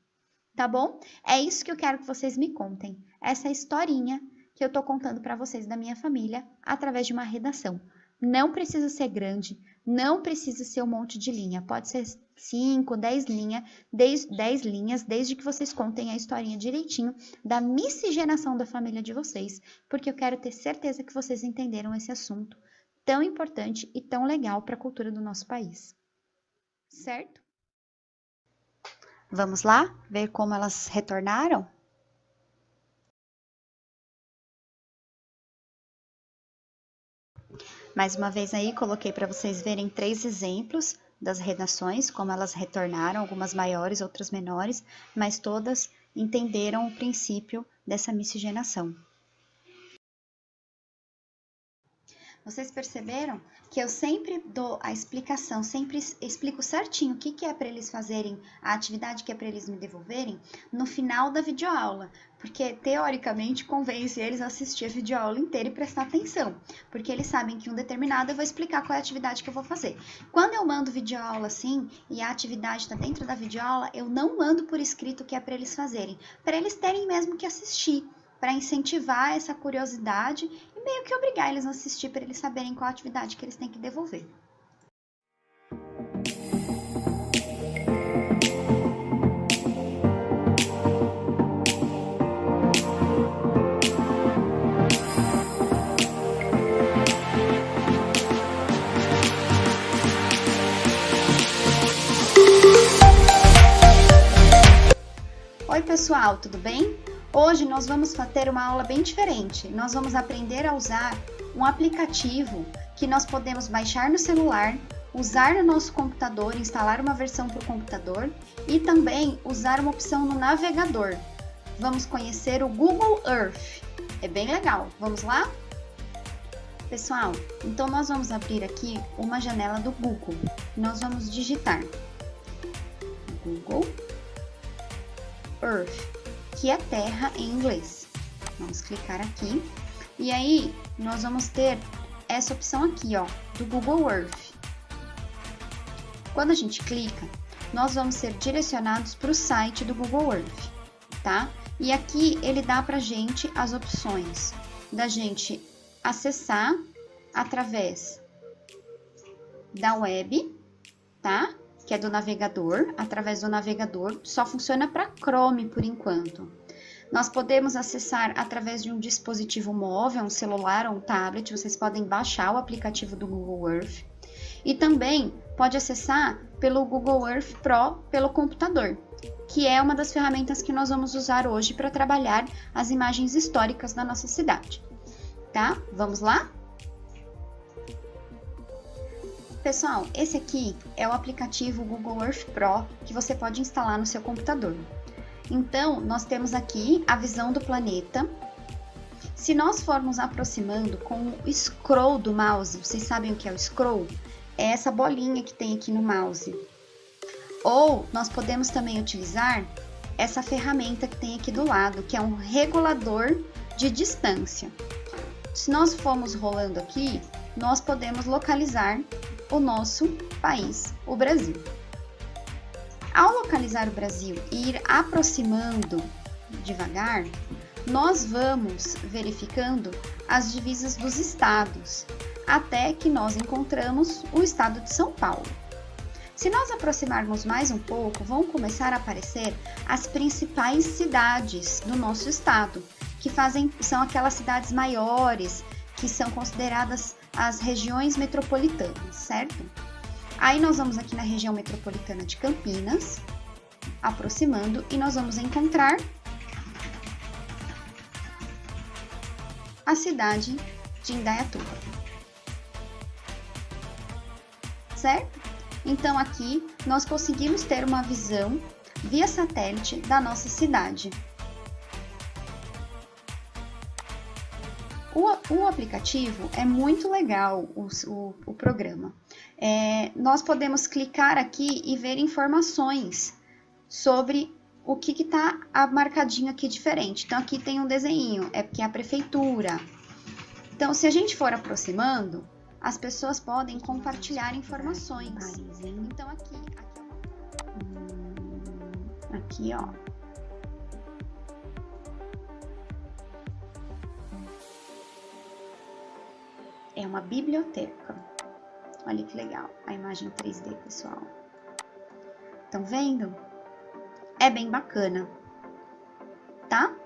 Tá bom? É isso que eu quero que vocês me contem. Essa historinha que eu tô contando para vocês da minha família através de uma redação. Não precisa ser grande, não precisa ser um monte de linha. Pode ser 5, 10 linhas, desde que vocês contem a historinha direitinho da miscigenação da família de vocês, porque eu quero ter certeza que vocês entenderam esse assunto tão importante e tão legal para a cultura do nosso país. Certo? Vamos lá ver como elas retornaram? Mais uma vez aí, coloquei para vocês verem 3 exemplos das redações, como elas retornaram, algumas maiores, outras menores, mas todas entenderam o princípio dessa miscigenação. Vocês perceberam que eu sempre dou a explicação, sempre explico certinho o que é para eles fazerem, a atividade que é para eles me devolverem, no final da videoaula. Porque, teoricamente, convence eles a assistir a videoaula inteira e prestar atenção. Porque eles sabem que em um determinado eu vou explicar qual é a atividade que eu vou fazer. Quando eu mando videoaula assim, e a atividade está dentro da videoaula, eu não mando por escrito o que é para eles fazerem. Para eles terem mesmo que assistir. Para incentivar essa curiosidade e meio que obrigar eles a assistir para eles saberem qual atividade que eles têm que devolver. Oi pessoal, tudo bem? Hoje nós vamos ter uma aula bem diferente. Nós vamos aprender a usar um aplicativo que nós podemos baixar no celular, usar no nosso computador, instalar uma versão para o computador e também usar uma opção no navegador. Vamos conhecer o Google Earth. É bem legal. Vamos lá? Pessoal, então nós vamos abrir aqui uma janela do Google. Nós vamos digitar Google Earth, que é terra em inglês. Vamos clicar aqui e aí nós vamos ter essa opção aqui, ó, do Google Earth. Quando a gente clica, nós vamos ser direcionados para o site do Google Earth, tá? E aqui ele dá pra gente as opções da gente acessar através da web, tá? Que é do navegador, através do navegador, só funciona para Chrome por enquanto. Nós podemos acessar através de um dispositivo móvel, um celular ou um tablet, vocês podem baixar o aplicativo do Google Earth. E também pode acessar pelo Google Earth Pro pelo computador, que é uma das ferramentas que nós vamos usar hoje para trabalhar as imagens históricas da nossa cidade. Tá? Vamos lá? Pessoal, esse aqui é o aplicativo Google Earth Pro que você pode instalar no seu computador. Então, nós temos aqui a visão do planeta. Se nós formos aproximando com o scroll do mouse, vocês sabem o que é o scroll? É essa bolinha que tem aqui no mouse. Ou nós podemos também utilizar essa ferramenta que tem aqui do lado, que é um regulador de distância. Se nós formos rolando aqui, nós podemos localizar o nosso país, o Brasil. Ao localizar o Brasil e ir aproximando devagar, nós vamos verificando as divisas dos estados, até que nós encontramos o estado de São Paulo. Se nós aproximarmos mais um pouco, vão começar a aparecer as principais cidades do nosso estado, que são aquelas cidades maiores, que são consideradas as regiões metropolitanas, certo? Aí nós vamos aqui na região metropolitana de Campinas, aproximando, e nós vamos encontrar a cidade de Indaiatuba, certo? Então aqui nós conseguimos ter uma visão via satélite da nossa cidade. O aplicativo é muito legal, o programa. Nós podemos clicar aqui e ver informações sobre o que está marcadinho aqui diferente. Então aqui tem um desenho, é porque é a prefeitura. Então se a gente for aproximando, as pessoas podem compartilhar informações. Então aqui ó. É uma biblioteca. Olha que legal a imagem 3D, pessoal. Estão vendo? É bem bacana, tá?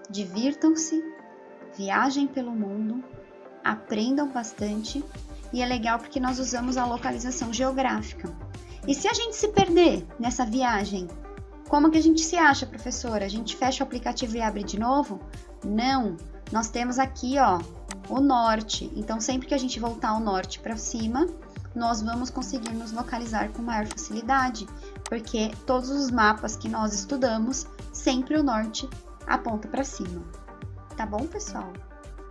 Divirtam-se, viajem pelo mundo, aprendam bastante, e é legal porque nós usamos a localização geográfica. E se a gente se perder nessa viagem, como que a gente se acha, professora? A gente fecha o aplicativo e abre de novo? Não, nós temos aqui, ó, o norte. Então, sempre que a gente voltar ao norte para cima, nós vamos conseguir nos localizar com maior facilidade, porque todos os mapas que nós estudamos, sempre o norte aponta para cima. Tá bom, pessoal?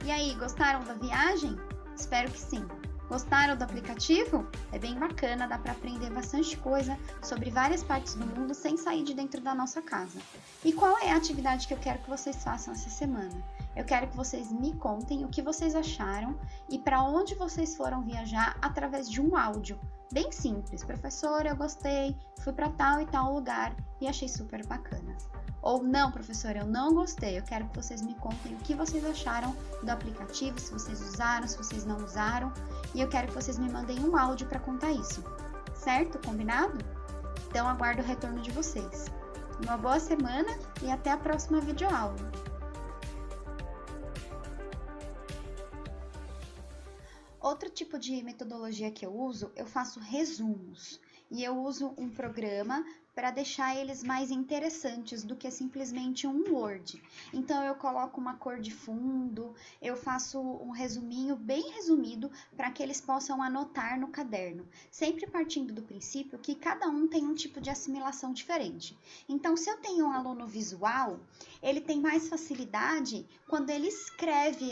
E aí, gostaram da viagem? Espero que sim. Gostaram do aplicativo? É bem bacana, dá para aprender bastante coisa sobre várias partes do mundo sem sair de dentro da nossa casa. E qual é a atividade que eu quero que vocês façam essa semana? Eu quero que vocês me contem o que vocês acharam e para onde vocês foram viajar através de um áudio. Bem simples. Professora, eu gostei, fui para tal e tal lugar e achei super bacana. Ou não, professora, eu não gostei. Eu quero que vocês me contem o que vocês acharam do aplicativo, se vocês usaram, se vocês não usaram. E eu quero que vocês me mandem um áudio para contar isso. Certo? Combinado? Então, aguardo o retorno de vocês. Uma boa semana e até a próxima videoaula. Outro tipo de metodologia que eu faço resumos. E eu uso um programa para deixar eles mais interessantes do que simplesmente um Word. Então, eu coloco uma cor de fundo, eu faço um resuminho bem resumido para que eles possam anotar no caderno, sempre partindo do princípio que cada um tem um tipo de assimilação diferente. Então, se eu tenho um aluno visual, ele tem mais facilidade quando ele escreve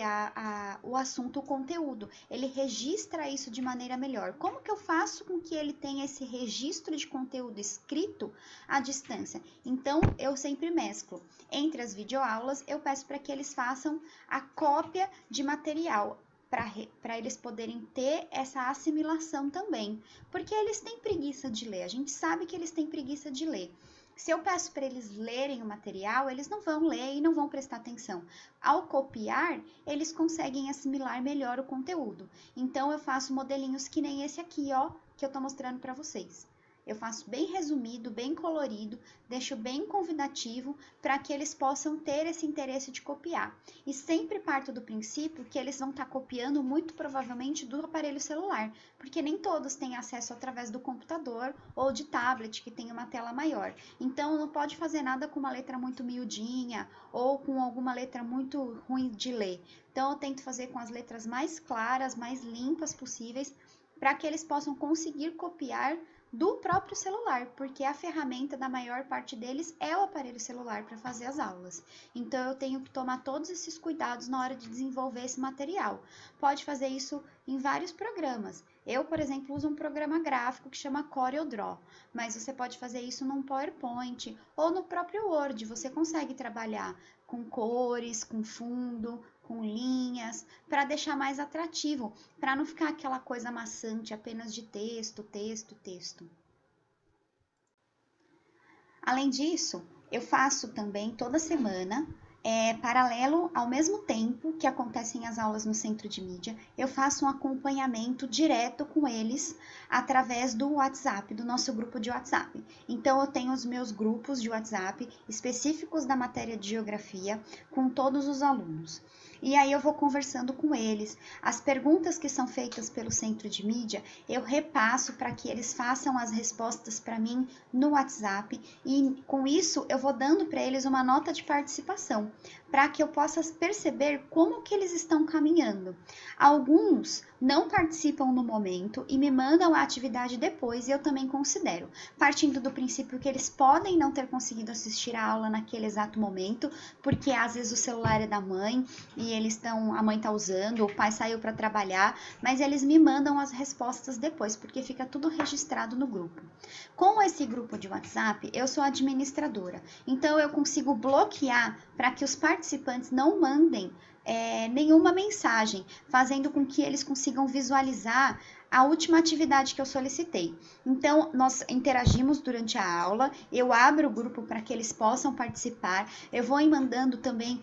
o assunto, o conteúdo, ele registra isso de maneira melhor. Como que eu faço com que ele tenha esse registro de conteúdo escrito à distância? Então, eu sempre mesclo. Entre as videoaulas, eu peço para que eles façam a cópia de material, para eles poderem ter essa assimilação também. Porque eles têm preguiça de ler, a gente sabe que eles têm preguiça de ler. Se eu peço para eles lerem o material, eles não vão ler e não vão prestar atenção. Ao copiar, eles conseguem assimilar melhor o conteúdo. Então, eu faço modelinhos que nem esse aqui, ó, que eu estou mostrando para vocês. Eu faço bem resumido, bem colorido, deixo bem convidativo para que eles possam ter esse interesse de copiar. E sempre parto do princípio que eles vão estar copiando muito provavelmente do aparelho celular, porque nem todos têm acesso através do computador ou de tablet, que tem uma tela maior. Então, não pode fazer nada com uma letra muito miudinha ou com alguma letra muito ruim de ler. Então, eu tento fazer com as letras mais claras, mais limpas possíveis, para que eles possam conseguir copiar do próprio celular, porque a ferramenta da maior parte deles é o aparelho celular para fazer as aulas. Então eu tenho que tomar todos esses cuidados na hora de desenvolver esse material. Pode fazer isso em vários programas. Eu, por exemplo, uso um programa gráfico que chama CorelDRAW, mas você pode fazer isso num PowerPoint ou no próprio Word. Você consegue trabalhar com cores, com fundo, com linhas, para deixar mais atrativo, para não ficar aquela coisa maçante apenas de texto, texto, texto. Além disso, eu faço também toda semana, paralelo ao mesmo tempo que acontecem as aulas no Centro de Mídia, eu faço um acompanhamento direto com eles através do WhatsApp, do nosso grupo de WhatsApp. Então, eu tenho os meus grupos de WhatsApp específicos da matéria de Geografia com todos os alunos. E aí eu vou conversando com eles. As perguntas que são feitas pelo Centro de Mídia, eu repasso para que eles façam as respostas para mim no WhatsApp. E com isso, eu vou dando para eles uma nota de participação, para que eu possa perceber como que eles estão caminhando. Alguns não participam no momento e me mandam a atividade depois, e eu também considero, partindo do princípio que eles podem não ter conseguido assistir a aula naquele exato momento, porque às vezes o celular é da mãe e a mãe está usando, o pai saiu para trabalhar, mas eles me mandam as respostas depois, porque fica tudo registrado no grupo. Com esse grupo de WhatsApp, eu sou administradora, então eu consigo bloquear para que os participantes não mandem nenhuma mensagem, fazendo com que eles consigam visualizar a última atividade que eu solicitei. Então, nós interagimos durante a aula, eu abro o grupo para que eles possam participar, eu vou mandando também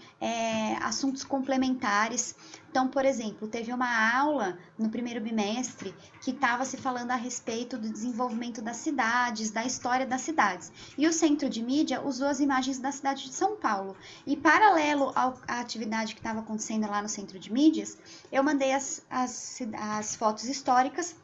assuntos complementares. Então, por exemplo, teve uma aula no primeiro bimestre que estava se falando a respeito do desenvolvimento das cidades, da história das cidades. E o Centro de Mídia usou as imagens da cidade de São Paulo. E paralelo à atividade que estava acontecendo lá no Centro de Mídias, eu mandei as fotos históricas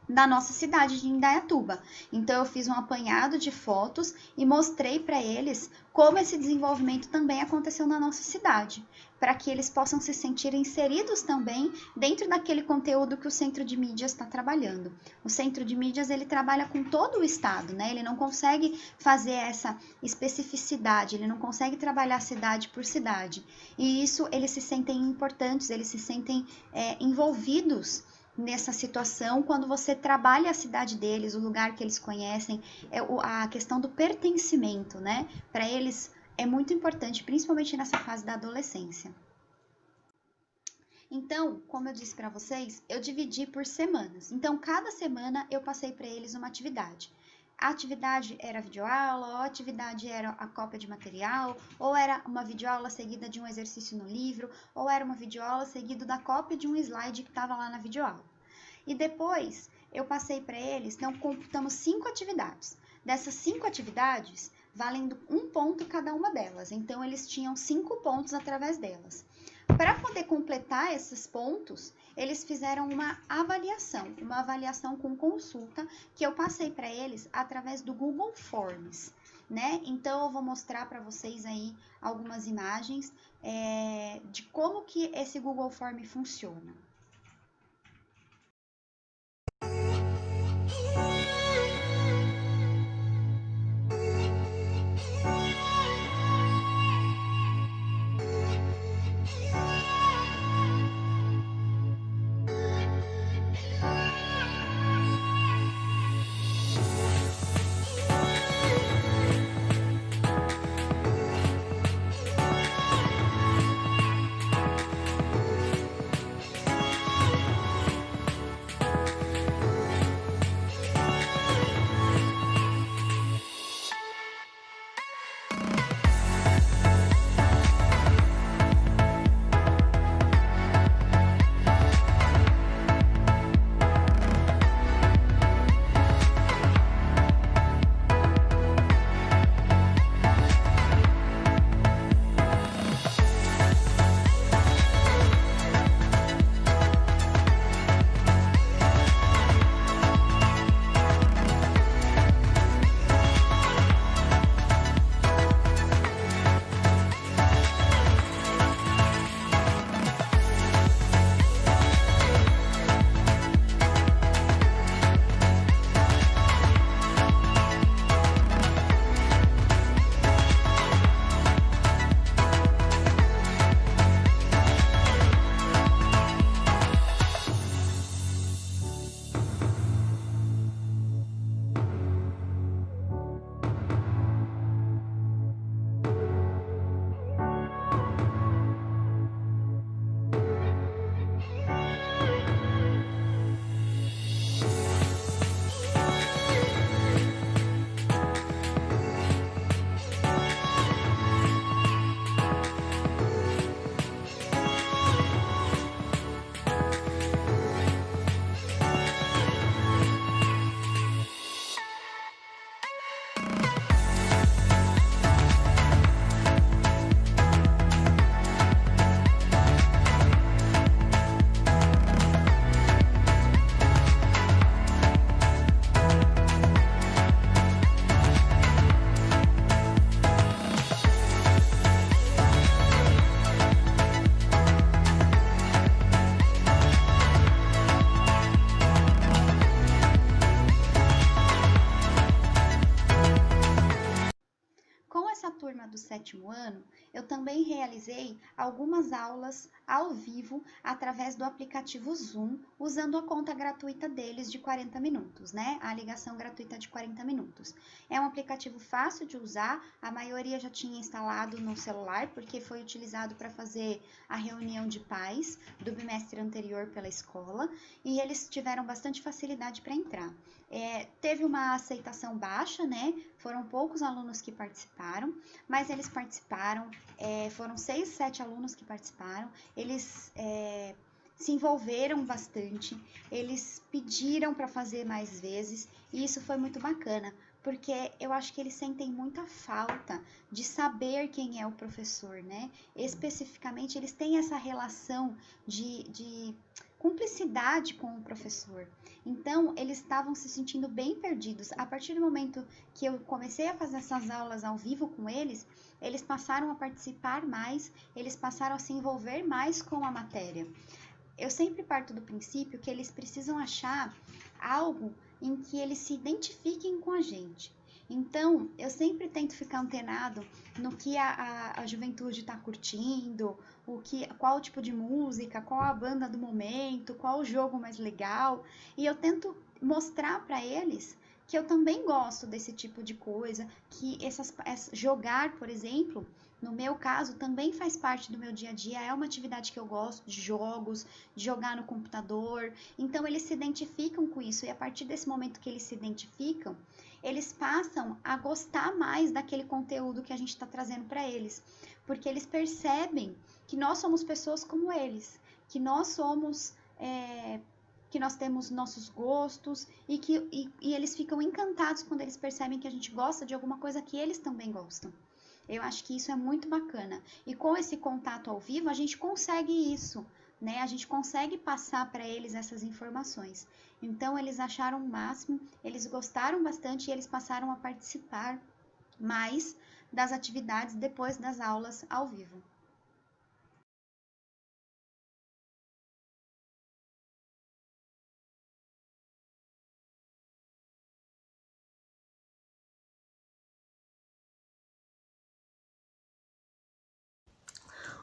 da nossa cidade de Indaiatuba. Então eu fiz um apanhado de fotos e mostrei para eles como esse desenvolvimento também aconteceu na nossa cidade, para que eles possam se sentir inseridos também dentro daquele conteúdo que o Centro de Mídias está trabalhando. O Centro de Mídias, ele trabalha com todo o estado, né? Ele não consegue fazer essa especificidade, ele não consegue trabalhar cidade por cidade. E isso, eles se sentem importantes, eles se sentem envolvidos nessa situação, quando você trabalha a cidade deles, o lugar que eles conhecem, a questão do pertencimento, né? Para eles é muito importante, principalmente nessa fase da adolescência. Então, como eu disse para vocês, eu dividi por semanas. Então, cada semana eu passei para eles uma atividade. A atividade era videoaula, ou a atividade era a cópia de material, ou era uma videoaula seguida de um exercício no livro, ou era uma videoaula seguida da cópia de um slide que estava lá na videoaula. E depois eu passei para eles, então computamos 5 atividades. Dessas 5 atividades, valendo 1 ponto cada uma delas. Então eles tinham 5 pontos através delas. Para poder completar esses pontos, eles fizeram uma avaliação com consulta, que eu passei para eles através do Google Forms, né? Então, eu vou mostrar para vocês aí algumas imagens de como que esse Google Form funciona. 7º ano, eu também realizei algumas aulas ao vivo através do aplicativo Zoom, usando a conta gratuita deles de 40 minutos, né? A ligação gratuita de 40 minutos. É um aplicativo fácil de usar, a maioria já tinha instalado no celular, porque foi utilizado para fazer a reunião de pais do bimestre anterior pela escola, e eles tiveram bastante facilidade para entrar. Teve uma aceitação baixa, né? Foram poucos alunos que participaram, mas eles participaram, foram 6, 7 alunos que participaram, eles se envolveram bastante, eles pediram para fazer mais vezes, e isso foi muito bacana, porque eu acho que eles sentem muita falta de saber quem é o professor, né? Especificamente, eles têm essa relação de cumplicidade com o professor. Então, eles estavam se sentindo bem perdidos. A partir do momento que eu comecei a fazer essas aulas ao vivo com eles passaram a participar mais, eles passaram a se envolver mais com a matéria. Eu sempre parto do princípio que eles precisam achar algo em que eles se identifiquem com a gente. Então, eu sempre tento ficar antenado no que a juventude está curtindo, qual o tipo de música, qual a banda do momento, qual o jogo mais legal. E eu tento mostrar para eles que eu também gosto desse tipo de coisa, que jogar, por exemplo, no meu caso, também faz parte do meu dia a dia, é uma atividade que eu gosto, de jogos, de jogar no computador. Então, eles se identificam com isso, e a partir desse momento que eles se identificam, eles passam a gostar mais daquele conteúdo que a gente está trazendo para eles, porque eles percebem que nós somos pessoas como eles, que nós somos... que nós temos nossos gostos, e eles ficam encantados quando eles percebem que a gente gosta de alguma coisa que eles também gostam. Eu acho que isso é muito bacana. E com esse contato ao vivo, a gente consegue isso, né? A gente consegue passar para eles essas informações. Então, eles acharam o máximo, eles gostaram bastante, e eles passaram a participar mais das atividades depois das aulas ao vivo.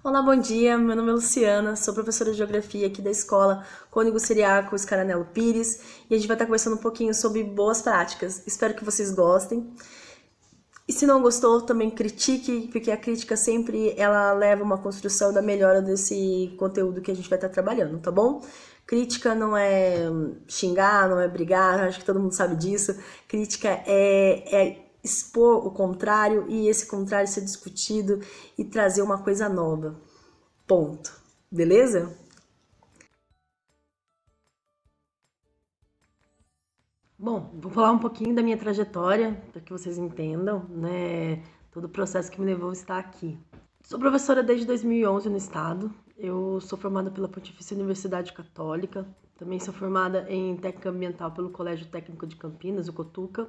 Olá, bom dia. Meu nome é Luciana, sou professora de Geografia aqui da escola Cônigo Ciriaco Scaranello Pires, e a gente vai estar conversando um pouquinho sobre boas práticas. Espero que vocês gostem. E se não gostou, também critique, porque a crítica sempre ela leva a uma construção da melhora desse conteúdo que a gente vai estar trabalhando, tá bom? Crítica não é xingar, não é brigar, acho que todo mundo sabe disso. Crítica é expor o contrário, e esse contrário ser discutido e trazer uma coisa nova. Ponto. Beleza? Bom, vou falar um pouquinho da minha trajetória, para que vocês entendam, né, todo o processo que me levou a estar aqui. Sou professora desde 2011 no estado. Eu sou formada pela Pontifícia Universidade Católica. Também sou formada em técnica ambiental pelo Colégio Técnico de Campinas, o Cotuca.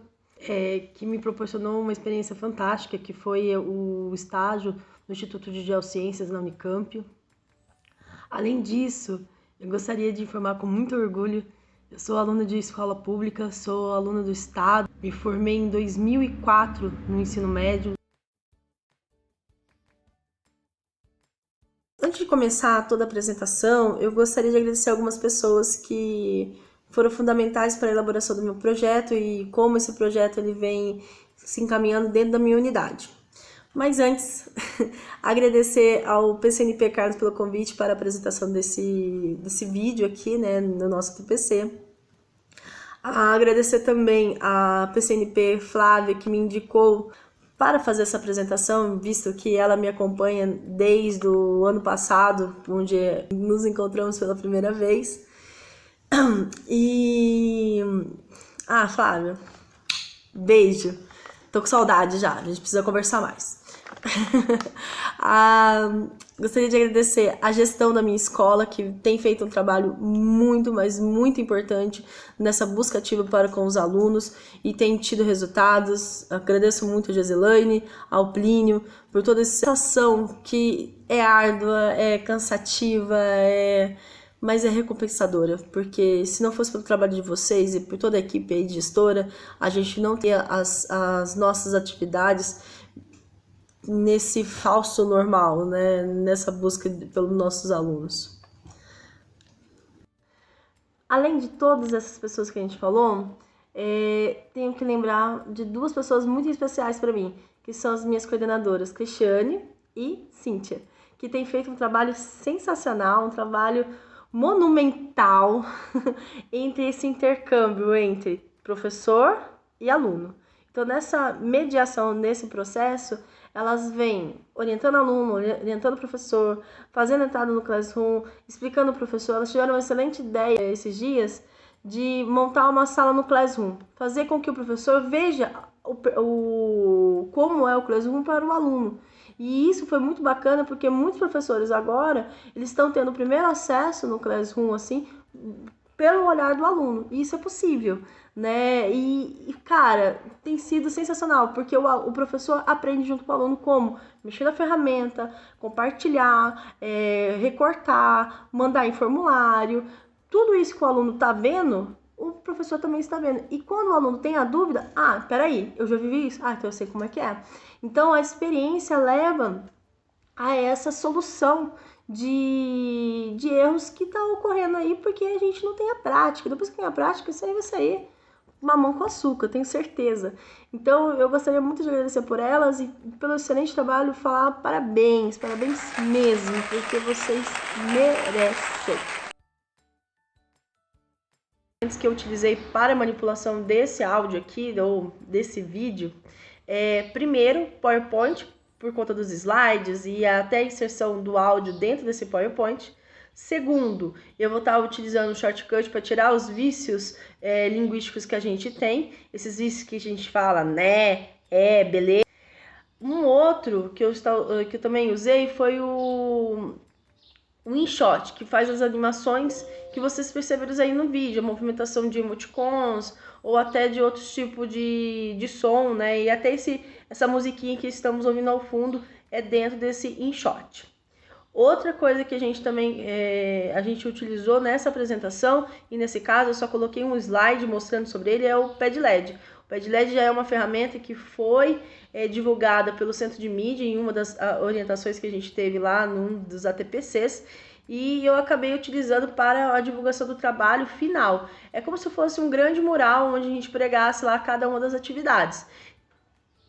Que me proporcionou uma experiência fantástica, que foi o estágio no Instituto de Geociências na Unicamp. Além disso, eu gostaria de informar com muito orgulho, eu sou aluna de escola pública, sou aluna do Estado, me formei em 2004 no ensino médio. Antes de começar toda a apresentação, eu gostaria de agradecer algumas pessoas que foram fundamentais para a elaboração do meu projeto e como esse projeto ele vem se encaminhando dentro da minha unidade. Mas antes, agradecer ao PCNP Carlos pelo convite para a apresentação desse vídeo aqui, né, no nosso TPC. Agradecer também à PCNP Flávia, que me indicou para fazer essa apresentação, visto que ela me acompanha desde o ano passado, onde nos encontramos pela primeira vez. Flávia, beijo. Tô com saudade já, a gente precisa conversar mais. Gostaria de agradecer a gestão da minha escola, que tem feito um trabalho muito, mas muito importante nessa busca ativa para com os alunos e tem tido resultados. Agradeço muito a Josilaine, ao Plínio, por toda essa ação que é árdua, é cansativa, mas é recompensadora, porque se não fosse pelo trabalho de vocês e por toda a equipe aí de gestora, a gente não teria as nossas atividades nesse falso normal, né? Nessa busca pelos nossos alunos. Além de todas essas pessoas que a gente falou, tenho que lembrar de duas pessoas muito especiais para mim, que são as minhas coordenadoras, Cristiane e Cíntia, que têm feito um trabalho sensacional, um trabalho monumental entre esse intercâmbio entre professor e aluno. Então, nessa mediação, nesse processo, elas vêm orientando o aluno, orientando o professor, fazendo entrada no Classroom, explicando o professor. Elas tiveram uma excelente ideia esses dias de montar uma sala no Classroom, fazer com que o professor veja como é o Classroom para o aluno. E isso foi muito bacana, porque muitos professores agora, eles estão tendo o primeiro acesso no Classroom, assim, pelo olhar do aluno. E isso é possível, né? E cara, tem sido sensacional, porque o professor aprende junto com o aluno como mexer na ferramenta, compartilhar, recortar, mandar em formulário. Tudo isso que o aluno está vendo, o professor também está vendo. E quando o aluno tem a dúvida, peraí, eu já vivi isso? Então eu sei como é que é. Então a experiência leva a essa solução de erros que está ocorrendo aí, porque a gente não tem a prática. Depois que tem a prática, isso aí vai sair mamão com açúcar, tenho certeza. Então eu gostaria muito de agradecer por elas e pelo excelente trabalho, falar parabéns mesmo, porque vocês merecem. Que eu utilizei para manipulação desse áudio aqui, ou desse vídeo, primeiro, PowerPoint, por conta dos slides e até a inserção do áudio dentro desse PowerPoint. Segundo, eu vou estar utilizando o shortcut para tirar os vícios linguísticos que a gente tem, esses vícios que a gente fala, né, beleza. Um outro que eu também usei foi o InShot, que faz as animações que vocês perceberam aí no vídeo, a movimentação de emoticons ou até de outros tipos de som, né? E até essa musiquinha que estamos ouvindo ao fundo é dentro desse InShot. Outra coisa que a gente também a gente utilizou nessa apresentação, e nesse caso eu só coloquei um slide mostrando sobre ele, é o Padlet. O Padlet já é uma ferramenta que foi divulgada pelo Centro de Mídia em uma das orientações que a gente teve lá num dos ATPCs, e eu acabei utilizando para a divulgação do trabalho final. É como se fosse um grande mural onde a gente pregasse lá cada uma das atividades.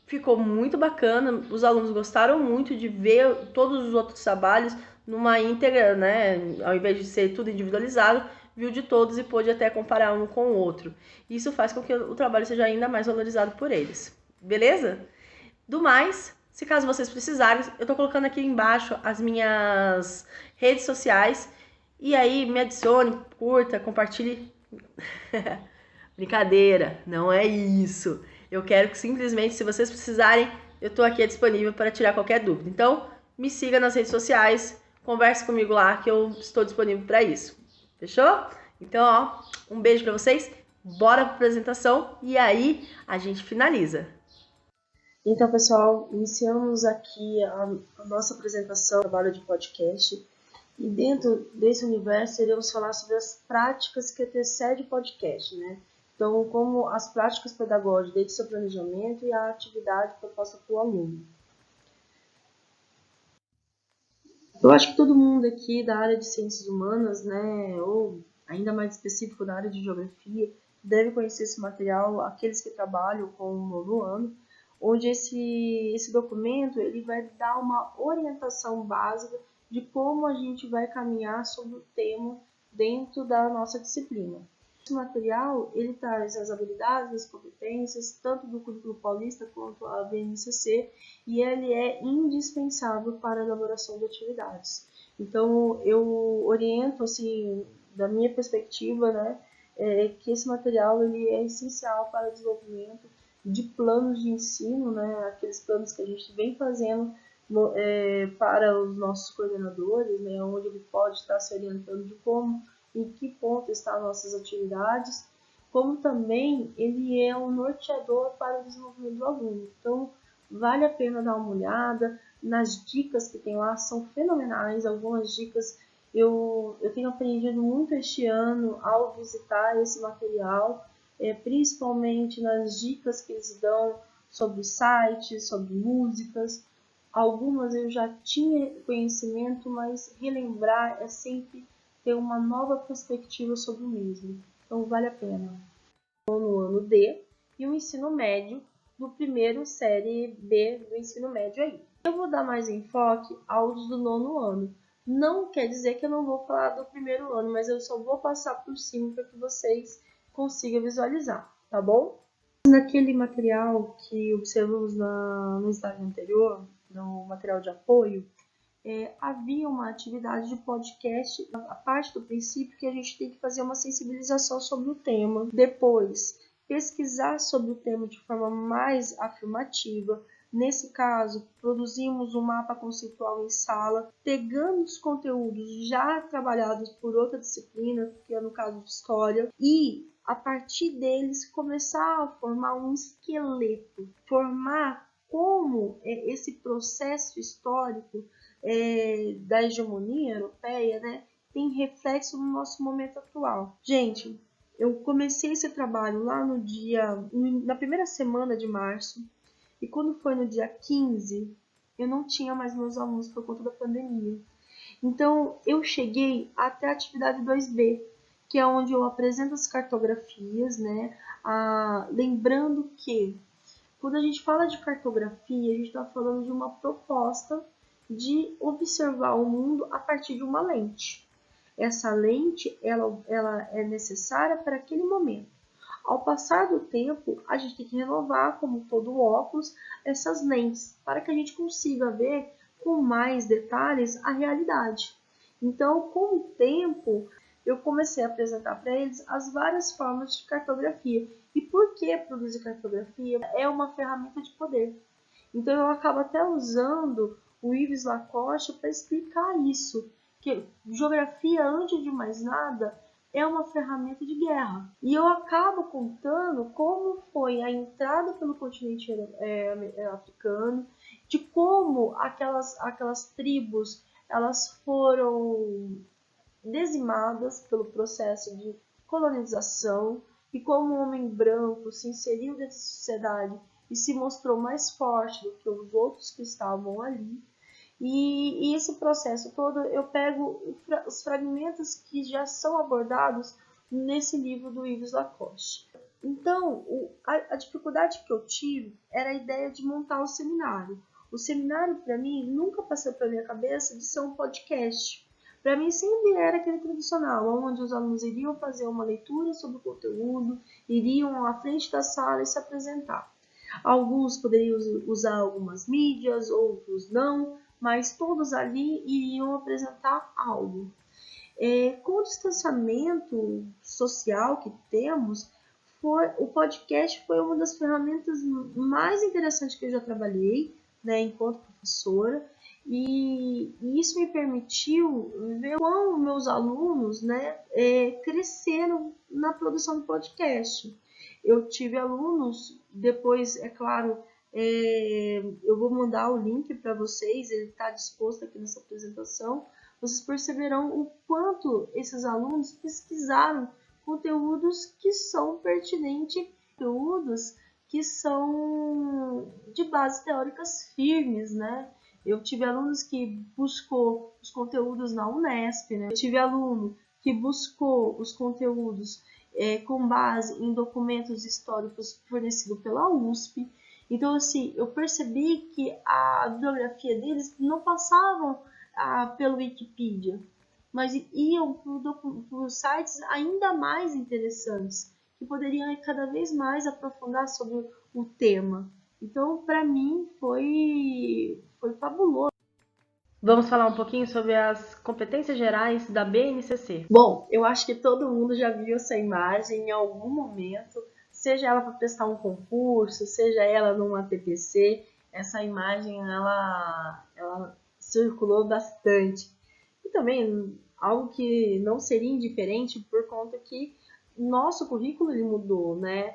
Ficou muito bacana, os alunos gostaram muito de ver todos os outros trabalhos numa íntegra, né? Ao invés de ser tudo individualizado, viu de todos e pôde até comparar um com o outro. Isso faz com que o trabalho seja ainda mais valorizado por eles. Beleza? Do mais, se caso vocês precisarem, eu tô colocando aqui embaixo as minhas redes sociais. E aí me adicione, curta, compartilhe. Brincadeira, não é isso. Eu quero que simplesmente, se vocês precisarem, eu tô aqui disponível para tirar qualquer dúvida. Então, me siga nas redes sociais, converse comigo lá que eu estou disponível para isso. Fechou? Então, um beijo para vocês. Bora para a apresentação e aí a gente finaliza. Então, pessoal, iniciamos aqui a nossa apresentação do trabalho de podcast. E dentro desse universo, iremos falar sobre as práticas que antecedem o podcast, né? Então, como as práticas pedagógicas desde o seu planejamento e a atividade proposta para o aluno. Eu acho que todo mundo aqui da área de ciências humanas, né, ou ainda mais específico da área de geografia, deve conhecer esse material, aqueles que trabalham com o novo ano, onde esse documento ele vai dar uma orientação básica de como a gente vai caminhar sobre o tema dentro da nossa disciplina. Esse material ele traz as habilidades, as competências, tanto do Currículo Paulista quanto a BNCC, e ele é indispensável para a elaboração de atividades. Então, eu oriento, assim, da minha perspectiva, né, que esse material ele é essencial para o desenvolvimento de planos de ensino, né, aqueles planos que a gente vem fazendo para os nossos coordenadores, né, onde ele pode estar se orientando de como, em que ponto estão as nossas atividades, como também ele é um norteador para o desenvolvimento do aluno. Então, vale a pena dar uma olhada nas dicas que tem lá, são fenomenais. Algumas dicas eu tenho aprendido muito este ano ao visitar esse material, principalmente nas dicas que eles dão sobre sites, sobre músicas, Algumas eu já tinha conhecimento, mas relembrar é sempre ter uma nova perspectiva sobre o mesmo. Então vale a pena. No ano D e o ensino médio do primeiro série B do ensino médio aí. Eu vou dar mais enfoque aos do nono ano. Não quer dizer que eu não vou falar do primeiro ano, mas eu só vou passar por cima para que vocês consigam visualizar, tá bom? Naquele material que observamos no estágio anterior, no material de apoio, havia uma atividade de podcast, a parte do princípio que a gente tem que fazer uma sensibilização sobre o tema. Depois, pesquisar sobre o tema de forma mais afirmativa. Nesse caso, produzimos um mapa conceitual em sala, pegando os conteúdos já trabalhados por outra disciplina, que é no caso de História, e a partir deles começar a formar um esqueleto, formar como esse processo histórico da hegemonia europeia, né, tem reflexo no nosso momento atual. Gente, eu comecei esse trabalho lá na primeira semana de março, e quando foi no dia 15, eu não tinha mais meus alunos por conta da pandemia. Então, eu cheguei até a atividade 2B, que é onde eu apresento as cartografias, né? Lembrando que, quando a gente fala de cartografia, a gente está falando de uma proposta de observar o mundo a partir de uma lente. Essa lente, ela é necessária para aquele momento. Ao passar do tempo, a gente tem que renovar, como todo óculos, essas lentes, para que a gente consiga ver com mais detalhes a realidade. Então, com o tempo, eu comecei a apresentar para eles as várias formas de cartografia. E por que produzir cartografia? É uma ferramenta de poder. Então, eu acabo até usando o Yves Lacoste para explicar isso. Que geografia, antes de mais nada, é uma ferramenta de guerra. E eu acabo contando como foi a entrada pelo continente africano, de como aquelas tribos elas foram dizimadas pelo processo de colonização e como o homem branco se inseriu nessa sociedade e se mostrou mais forte do que os outros que estavam ali. E esse processo todo eu pego os fragmentos que já são abordados nesse livro do Yves Lacoste. Então, a dificuldade que eu tive era a ideia de montar o seminário. O seminário, para mim, nunca passou pela minha cabeça de ser um podcast. Para mim, sempre era aquele tradicional, onde os alunos iriam fazer uma leitura sobre o conteúdo, iriam à frente da sala e se apresentar. Alguns poderiam usar algumas mídias, outros não, mas todos ali iriam apresentar algo. Com o distanciamento social que temos, o podcast foi uma das ferramentas mais interessantes que eu já trabalhei, né, enquanto professora, e isso me permitiu ver como meus alunos, né, cresceram na produção do podcast. Eu tive alunos, depois, é claro, eu vou mandar o link para vocês, ele está disposto aqui nessa apresentação. Vocês perceberão o quanto esses alunos pesquisaram conteúdos que são pertinentes, conteúdos que são de bases teóricas firmes, né? Eu tive alunos que buscou os conteúdos na Unesp, né? Eu tive aluno que buscou os conteúdos com base em documentos históricos fornecidos pela USP. Então, assim, eu percebi que a bibliografia deles não passavam pelo Wikipedia, mas iam por sites ainda mais interessantes, que poderiam cada vez mais aprofundar sobre o tema. Então, para mim, foi fabuloso. Vamos falar um pouquinho sobre as competências gerais da BNCC. Bom, eu acho que todo mundo já viu essa imagem em algum momento, seja ela para prestar um concurso, seja ela numa TPC, essa imagem ela circulou bastante. E também algo que não seria indiferente por conta que nosso currículo ele mudou, né?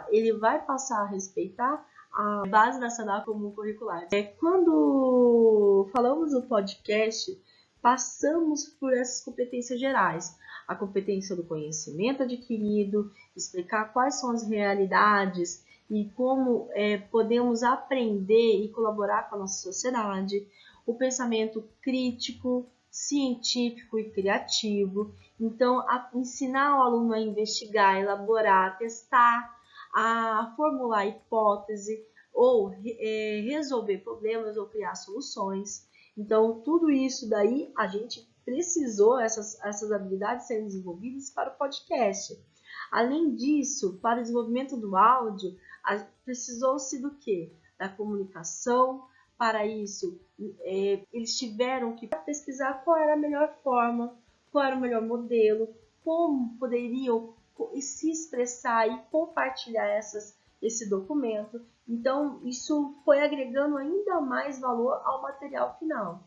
Ele vai passar a respeitar a Base Nacional Comum Curricular. Quando falamos do podcast, passamos por essas competências gerais. A competência do conhecimento adquirido, explicar quais são as realidades e como podemos aprender e colaborar com a nossa sociedade, o pensamento crítico, científico e criativo. Então, ensinar o aluno a investigar, elaborar, testar, a formular hipótese ou resolver problemas ou criar soluções. Então, tudo isso daí a gente precisou, essas habilidades serem desenvolvidas para o podcast. Além disso, para o desenvolvimento do áudio, precisou-se do quê? Da comunicação. Para isso, eles tiveram que pesquisar qual era a melhor forma, qual era o melhor modelo, como poderiam se expressar e compartilhar esse documento. Então, isso foi agregando ainda mais valor ao material final.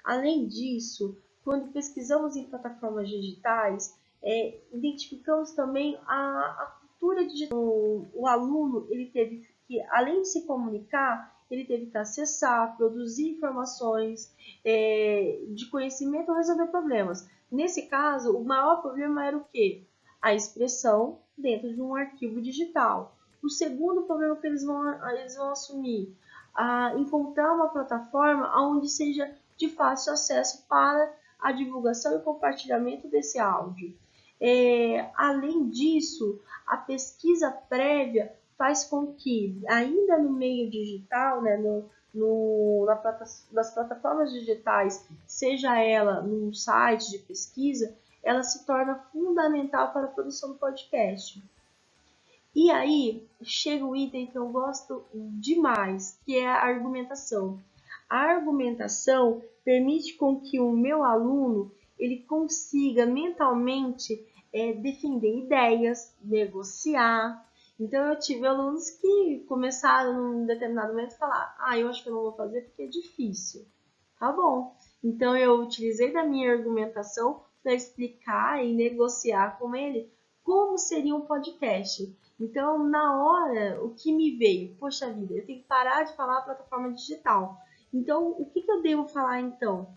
Além disso, quando pesquisamos em plataformas digitais, identificamos também a cultura digital. O aluno, ele teve que, além de se comunicar, ele teve que acessar, produzir informações de conhecimento ou resolver problemas. Nesse caso, o maior problema era o quê? A expressão dentro de um arquivo digital. O segundo problema que eles vão assumir, encontrar uma plataforma onde seja de fácil acesso para a divulgação e compartilhamento desse áudio. Além disso, a pesquisa prévia faz com que, ainda no meio digital, né, nas plataformas digitais, seja ela num site de pesquisa, ela se torna fundamental para a produção do podcast. E aí chega o item que eu gosto demais, que é a argumentação. A argumentação permite com que o meu aluno ele consiga mentalmente defender ideias, negociar. Então eu tive alunos que começaram num determinado momento a falar: eu acho que eu não vou fazer porque é difícil. Tá bom. Então eu utilizei da minha argumentação para explicar e negociar com ele como seria um podcast. Então, na hora, o que me veio? Poxa vida, eu tenho que parar de falar a plataforma digital. Então, o que eu devo falar então?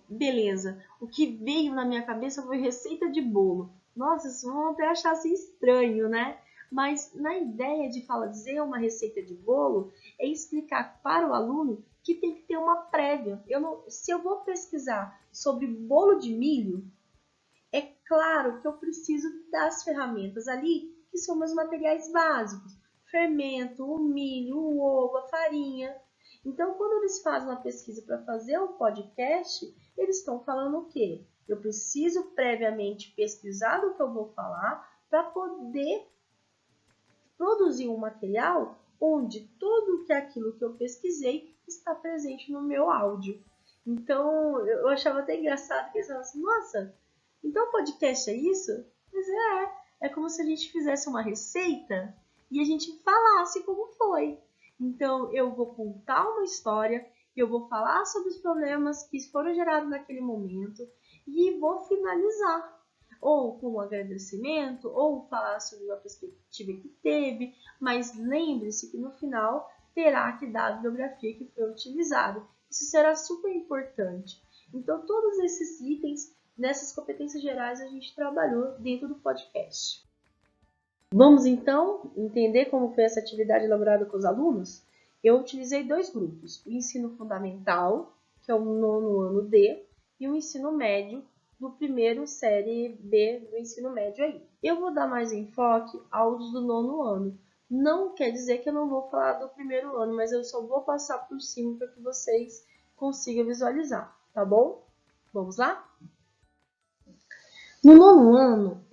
Beleza. O que veio na minha cabeça foi receita de bolo. Nossa, vocês vão até achar assim estranho, né? Mas na ideia de dizer uma receita de bolo, é explicar para o aluno que tem que ter uma prévia. Se eu vou pesquisar sobre bolo de milho, é claro que eu preciso das ferramentas ali, que são meus materiais básicos. Fermento, o milho, o ovo, a farinha. Então, quando eles fazem uma pesquisa para fazer um podcast, eles estão falando o quê? Eu preciso previamente pesquisar do que eu vou falar para poder produzir um material onde tudo aquilo que eu pesquisei está presente no meu áudio. Então, eu achava até engraçado que eles falavam assim: nossa, então podcast é isso? Mas é como se a gente fizesse uma receita e a gente falasse como foi. Então, eu vou contar uma história, eu vou falar sobre os problemas que foram gerados naquele momento e vou finalizar. Ou com um agradecimento, ou falar sobre uma perspectiva que teve, mas lembre-se que no final terá que dar a bibliografia que foi utilizada. Isso será super importante. Então, todos esses itens, nessas competências gerais, a gente trabalhou dentro do podcast. Vamos então entender como foi essa atividade elaborada com os alunos? Eu utilizei 2 grupos, o ensino fundamental, que é o 9º ano D, e o ensino médio, do primeiro série B do ensino médio aí. Eu vou dar mais enfoque aos do 9º ano. Não quer dizer que eu não vou falar do primeiro ano, mas eu só vou passar por cima para que vocês consigam visualizar, tá bom? Vamos lá? No 9º ano,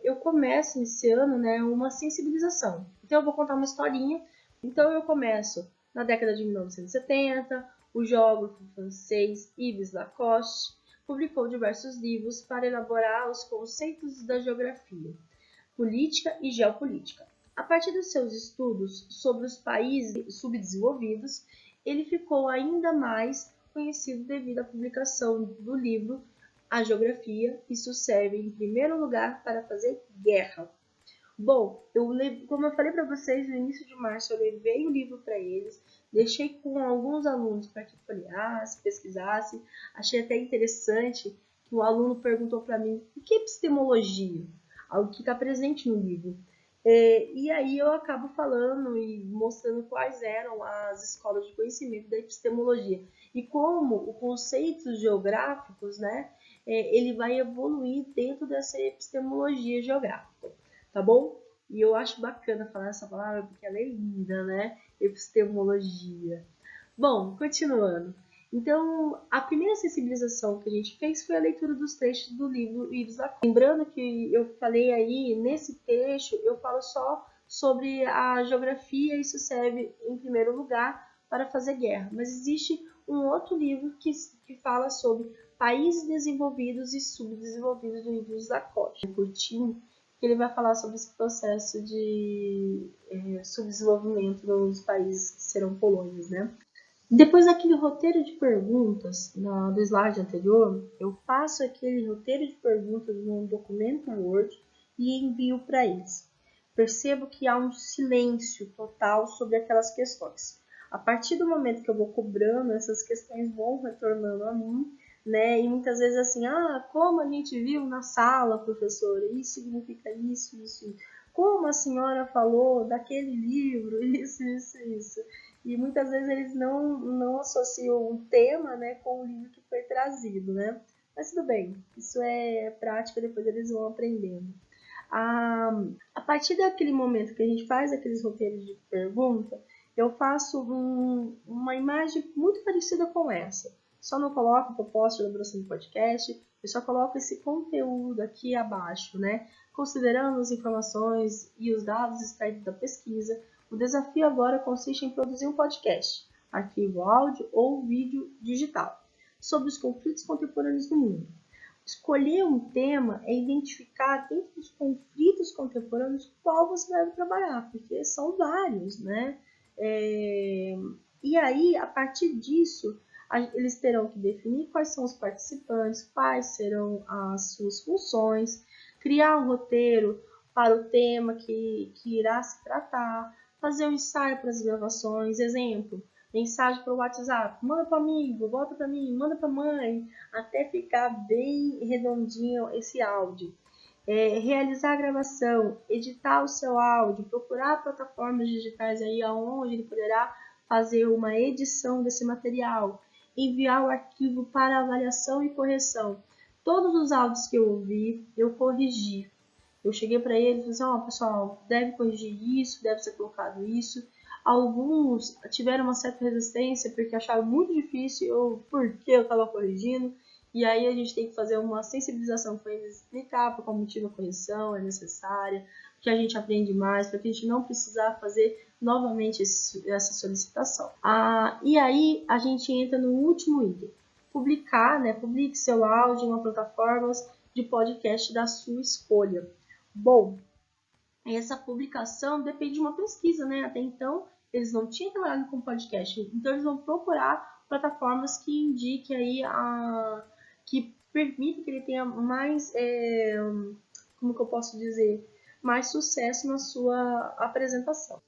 eu começo iniciando uma sensibilização. Então, eu vou contar uma historinha. Então, eu começo na década de 1970, o geógrafo francês Yves Lacoste publicou diversos livros para elaborar os conceitos da geografia, política e geopolítica. A partir dos seus estudos sobre os países subdesenvolvidos, ele ficou ainda mais conhecido devido à publicação do livro A Geografia. Isso serve, em primeiro lugar, para fazer guerra. Bom, como eu falei para vocês, no início de março eu levei o livro para eles, deixei com alguns alunos para que folheasse, pesquisasse. Achei até interessante que o aluno perguntou para mim: o que é epistemologia? Algo que está presente no livro. E aí eu acabo falando e mostrando quais eram as escolas de conhecimento da epistemologia e como os conceitos geográficos, né, ele vai evoluir dentro dessa epistemologia geográfica, tá bom? E eu acho bacana falar essa palavra porque ela é linda, né? Epistemologia. Bom, continuando. Então, a primeira sensibilização que a gente fez foi a leitura dos trechos do livro Ives da Costa. Lembrando que eu falei aí, nesse trecho, eu falo só sobre a geografia, isso serve, em primeiro lugar, para fazer guerra. Mas existe um outro livro que fala sobre países desenvolvidos e subdesenvolvidos do Ives da Costa, curtinho, que ele vai falar sobre esse processo de subdesenvolvimento dos países que serão colônias, né? Depois daquele roteiro de perguntas do slide anterior, eu faço aquele roteiro de perguntas num documento Word e envio para eles. Percebo que há um silêncio total sobre aquelas questões. A partir do momento que eu vou cobrando, essas questões vão retornando a mim, né? E muitas vezes assim, como a gente viu na sala, professora, isso significa isso, isso, isso. Como a senhora falou daquele livro, isso, isso, isso. E muitas vezes eles não associam o tema, né, com o livro que foi trazido, né? Mas tudo bem, isso é prática, depois eles vão aprendendo. A partir daquele momento que a gente faz aqueles roteiros de pergunta, eu faço uma imagem muito parecida com essa. Só não coloco o propósito de elaboração do podcast, eu só coloco esse conteúdo aqui abaixo, né? Considerando as informações e os dados extraídos da pesquisa, o desafio agora consiste em produzir um podcast, arquivo áudio ou vídeo digital, sobre os conflitos contemporâneos do mundo. Escolher um tema é identificar dentro dos conflitos contemporâneos qual você deve trabalhar, porque são vários, né? E aí, a partir disso, eles terão que definir quais são os participantes, quais serão as suas funções, criar um roteiro para o tema que irá se tratar, fazer um ensaio para as gravações, exemplo, mensagem para o WhatsApp, manda para amigo, volta para mim, manda para mãe, até ficar bem redondinho esse áudio. Realizar a gravação, editar o seu áudio, procurar plataformas digitais aí onde ele poderá fazer uma edição desse material, enviar o arquivo para avaliação e correção. Todos os áudios que eu ouvi, eu corrigi. Eu cheguei para eles e falei, pessoal, deve corrigir isso, deve ser colocado isso. Alguns tiveram uma certa resistência porque acharam muito difícil porque eu estava corrigindo. E aí a gente tem que fazer uma sensibilização com eles, explicar por qual motivo a correção é necessária, que a gente aprende mais, para que a gente não precisar fazer novamente essa solicitação. E aí a gente entra no último item. Publicar, né? Publique seu áudio em uma plataforma de podcast da sua escolha. Bom, essa publicação depende de uma pesquisa, né? Até então, eles não tinham trabalhado com podcast, então eles vão procurar plataformas que indiquem aí que permitem que ele tenha mais, como que eu posso dizer, mais sucesso na sua apresentação.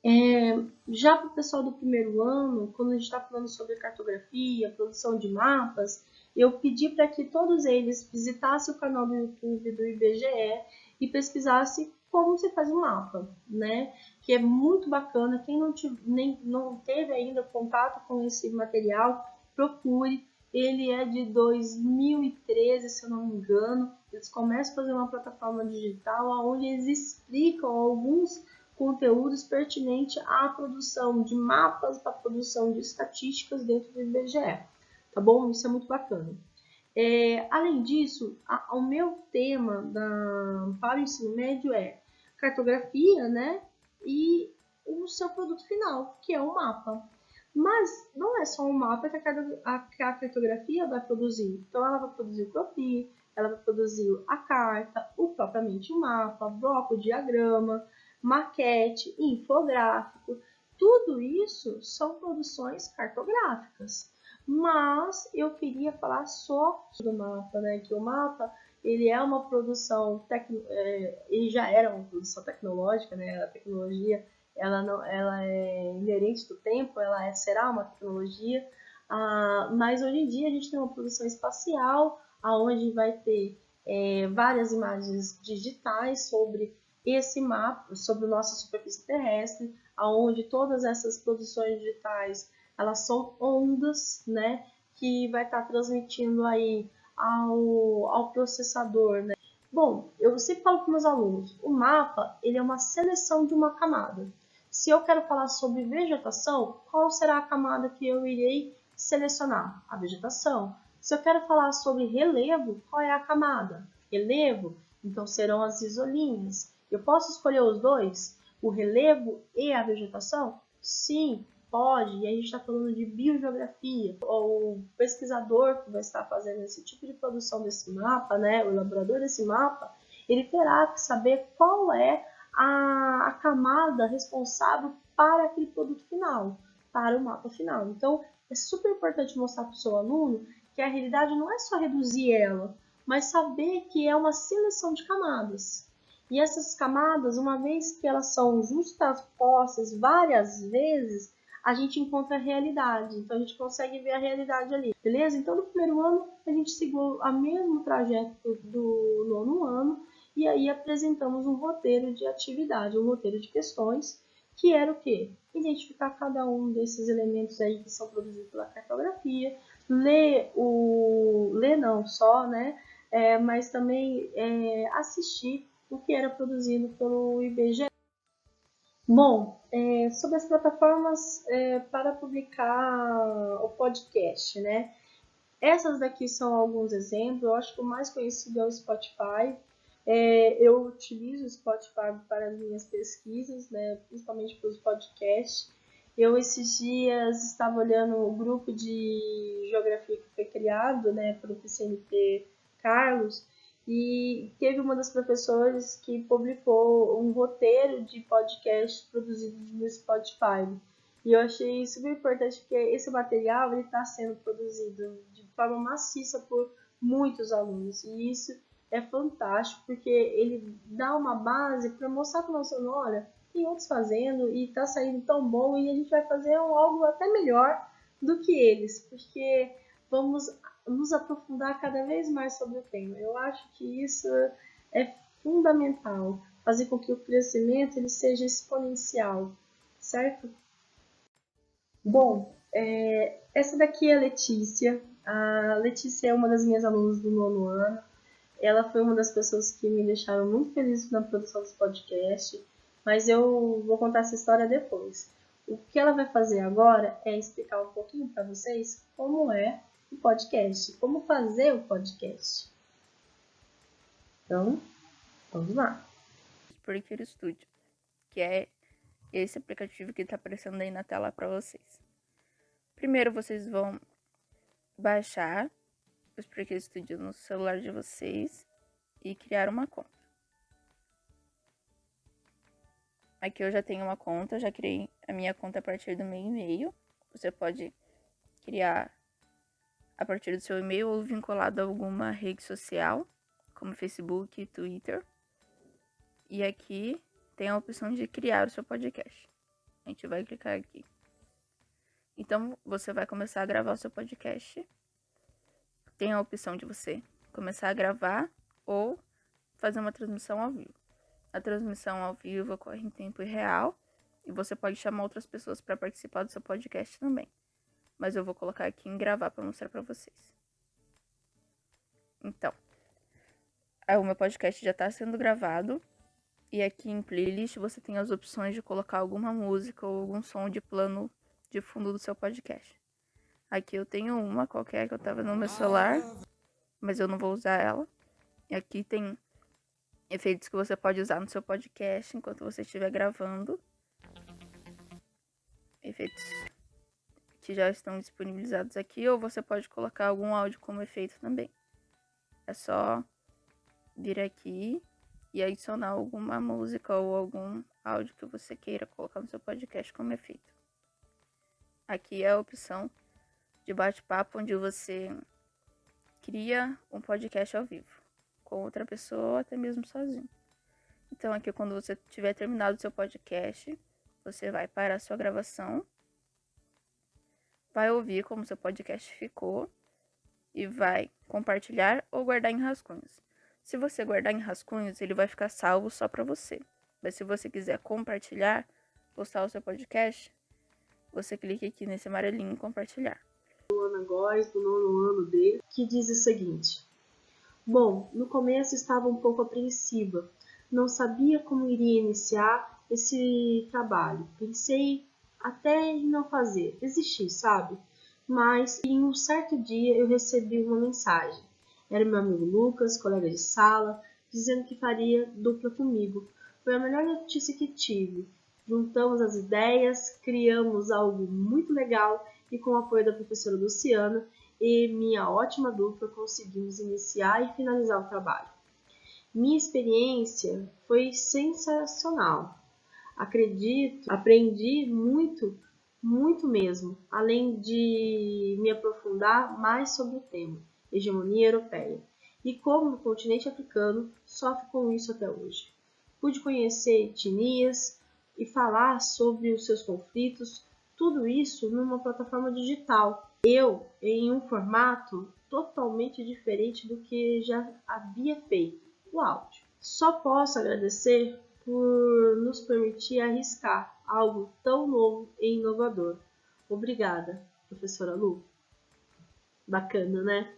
Já para o pessoal do primeiro ano, quando a gente está falando sobre cartografia, produção de mapas, eu pedi para que todos eles visitassem o canal do YouTube do IBGE e pesquisassem como você faz um mapa, né? Que é muito bacana. Quem não teve ainda contato com esse material, procure. Ele é de 2013, se eu não me engano. Eles começam a fazer uma plataforma digital onde eles explicam alguns conteúdos pertinentes à produção de mapas, à produção de estatísticas dentro do IBGE. Tá bom? Isso é muito bacana. Além disso, o meu tema para o ensino médio é cartografia, né? E o seu produto final, que é o mapa. Mas não é só um mapa que a cartografia vai produzir. Então, ela vai produzir o croquis, ela vai produzir a carta, propriamente o mapa, bloco, diagrama, maquete, infográfico. Tudo isso são produções cartográficas. Mas eu queria falar só do mapa, né? Que o mapa ele é uma produção, ele já era uma produção tecnológica, né? A tecnologia ela é inerente do tempo, será uma tecnologia, mas hoje em dia a gente tem uma produção espacial, onde vai ter várias imagens digitais sobre esse mapa sobre nossa superfície terrestre, aonde todas essas produções digitais, elas são ondas, né, que vai estar transmitindo aí ao processador, né. Bom, eu sempre falo para meus alunos, o mapa, ele é uma seleção de uma camada. Se eu quero falar sobre vegetação, qual será a camada que eu irei selecionar? A vegetação. Se eu quero falar sobre relevo, qual é a camada? Relevo, então serão as isolinhas. Eu posso escolher os dois? O relevo e a vegetação? Sim, pode. E a gente está falando de biogeografia. O pesquisador que vai estar fazendo esse tipo de produção desse mapa, né, o elaborador desse mapa, ele terá que saber qual é a camada responsável para aquele produto final, para o mapa final. Então, é super importante mostrar para o seu aluno que a realidade não é só reduzir ela, mas saber que é uma seleção de camadas. E essas camadas, uma vez que elas são justapostas várias vezes, a gente encontra a realidade. Então, a gente consegue ver a realidade ali, beleza? Então, no primeiro ano, a gente seguiu o mesmo trajeto do nono ano, e aí apresentamos um roteiro de atividade, um roteiro de questões, que era o quê? Identificar cada um desses elementos aí que são produzidos pela cartografia, ler não só, né? Mas também assistir o que era produzido pelo IBGE. Bom, sobre as plataformas para publicar o podcast, né? Essas daqui são alguns exemplos. Eu acho que o mais conhecido é o Spotify. Eu utilizo o Spotify para as minhas pesquisas, né, principalmente para os podcasts. Eu, esses dias, estava olhando o grupo de geografia que foi criado, né, pelo PCNT Carlos, e teve uma das professoras que publicou um roteiro de podcast produzido no Spotify. E eu achei super importante porque esse material está sendo produzido de forma maciça por muitos alunos. E isso é fantástico, porque ele dá uma base para mostrar para o nosso aluno, olha, tem outros fazendo e está saindo tão bom e a gente vai fazer algo até melhor do que eles, porque vamos nos aprofundar cada vez mais sobre o tema. Eu acho que isso é fundamental, fazer com que o crescimento ele seja exponencial, certo? Bom, essa daqui é a Letícia. A Letícia é uma das minhas alunas do nono ano. Ela foi uma das pessoas que me deixaram muito feliz na produção desse podcast, mas eu vou contar essa história depois. O que ela vai fazer agora é explicar um pouquinho para vocês como é o podcast, como fazer o podcast. Então, vamos lá. Spreaker Studio, que é esse aplicativo que está aparecendo aí na tela para vocês. Primeiro vocês vão baixar o Spreaker Studio no celular de vocês e criar uma conta. Aqui eu já tenho uma conta, já criei a minha conta a partir do meu e-mail. Você pode criar a partir do seu e-mail ou vinculado a alguma rede social, como Facebook e Twitter. E aqui tem a opção de criar o seu podcast. A gente vai clicar aqui. Então, você vai começar a gravar o seu podcast. Tem a opção de você começar a gravar ou fazer uma transmissão ao vivo. A transmissão ao vivo ocorre em tempo real e você pode chamar outras pessoas para participar do seu podcast também. Mas eu vou colocar aqui em gravar para mostrar para vocês. Então, o meu podcast já está sendo gravado. E aqui em playlist você tem as opções de colocar alguma música ou algum som de plano de fundo do seu podcast. Aqui eu tenho uma qualquer que eu tava no meu celular, mas eu não vou usar ela. E aqui tem efeitos que você pode usar no seu podcast enquanto você estiver gravando. Efeitos que já estão disponibilizados aqui, ou você pode colocar algum áudio como efeito também. É só vir aqui e adicionar alguma música ou algum áudio que você queira colocar no seu podcast como efeito. Aqui é a opção de bate-papo, onde você cria um podcast ao vivo, com outra pessoa ou até mesmo sozinho. Então aqui, quando você tiver terminado o seu podcast, você vai parar a sua gravação, vai ouvir como seu podcast ficou e vai compartilhar ou guardar em rascunhos. Se você guardar em rascunhos, ele vai ficar salvo só para você. Mas se você quiser compartilhar, postar o seu podcast, você clica aqui nesse amarelinho em compartilhar. Ana Góes, do 9º ano dele, que diz o seguinte: bom, no começo estava um pouco apreensiva, não sabia como iria iniciar esse trabalho. Pensei até em não fazer, desistir, sabe? Mas em um certo dia eu recebi uma mensagem. Era meu amigo Lucas, colega de sala, dizendo que faria dupla comigo. Foi a melhor notícia que tive. Juntamos as ideias, criamos algo muito legal e com o apoio da professora Luciana e minha ótima dupla conseguimos iniciar e finalizar o trabalho. Minha experiência foi sensacional. Aprendi muito, muito mesmo, além de me aprofundar mais sobre o tema, hegemonia europeia, e como o continente africano sofre com isso até hoje. Pude conhecer etnias e falar sobre os seus conflitos, tudo isso numa plataforma digital. Em um formato totalmente diferente do que já havia feito, o áudio. Só posso agradecer por nos permitir arriscar algo tão novo e inovador. Obrigada, professora Lu. Bacana, né?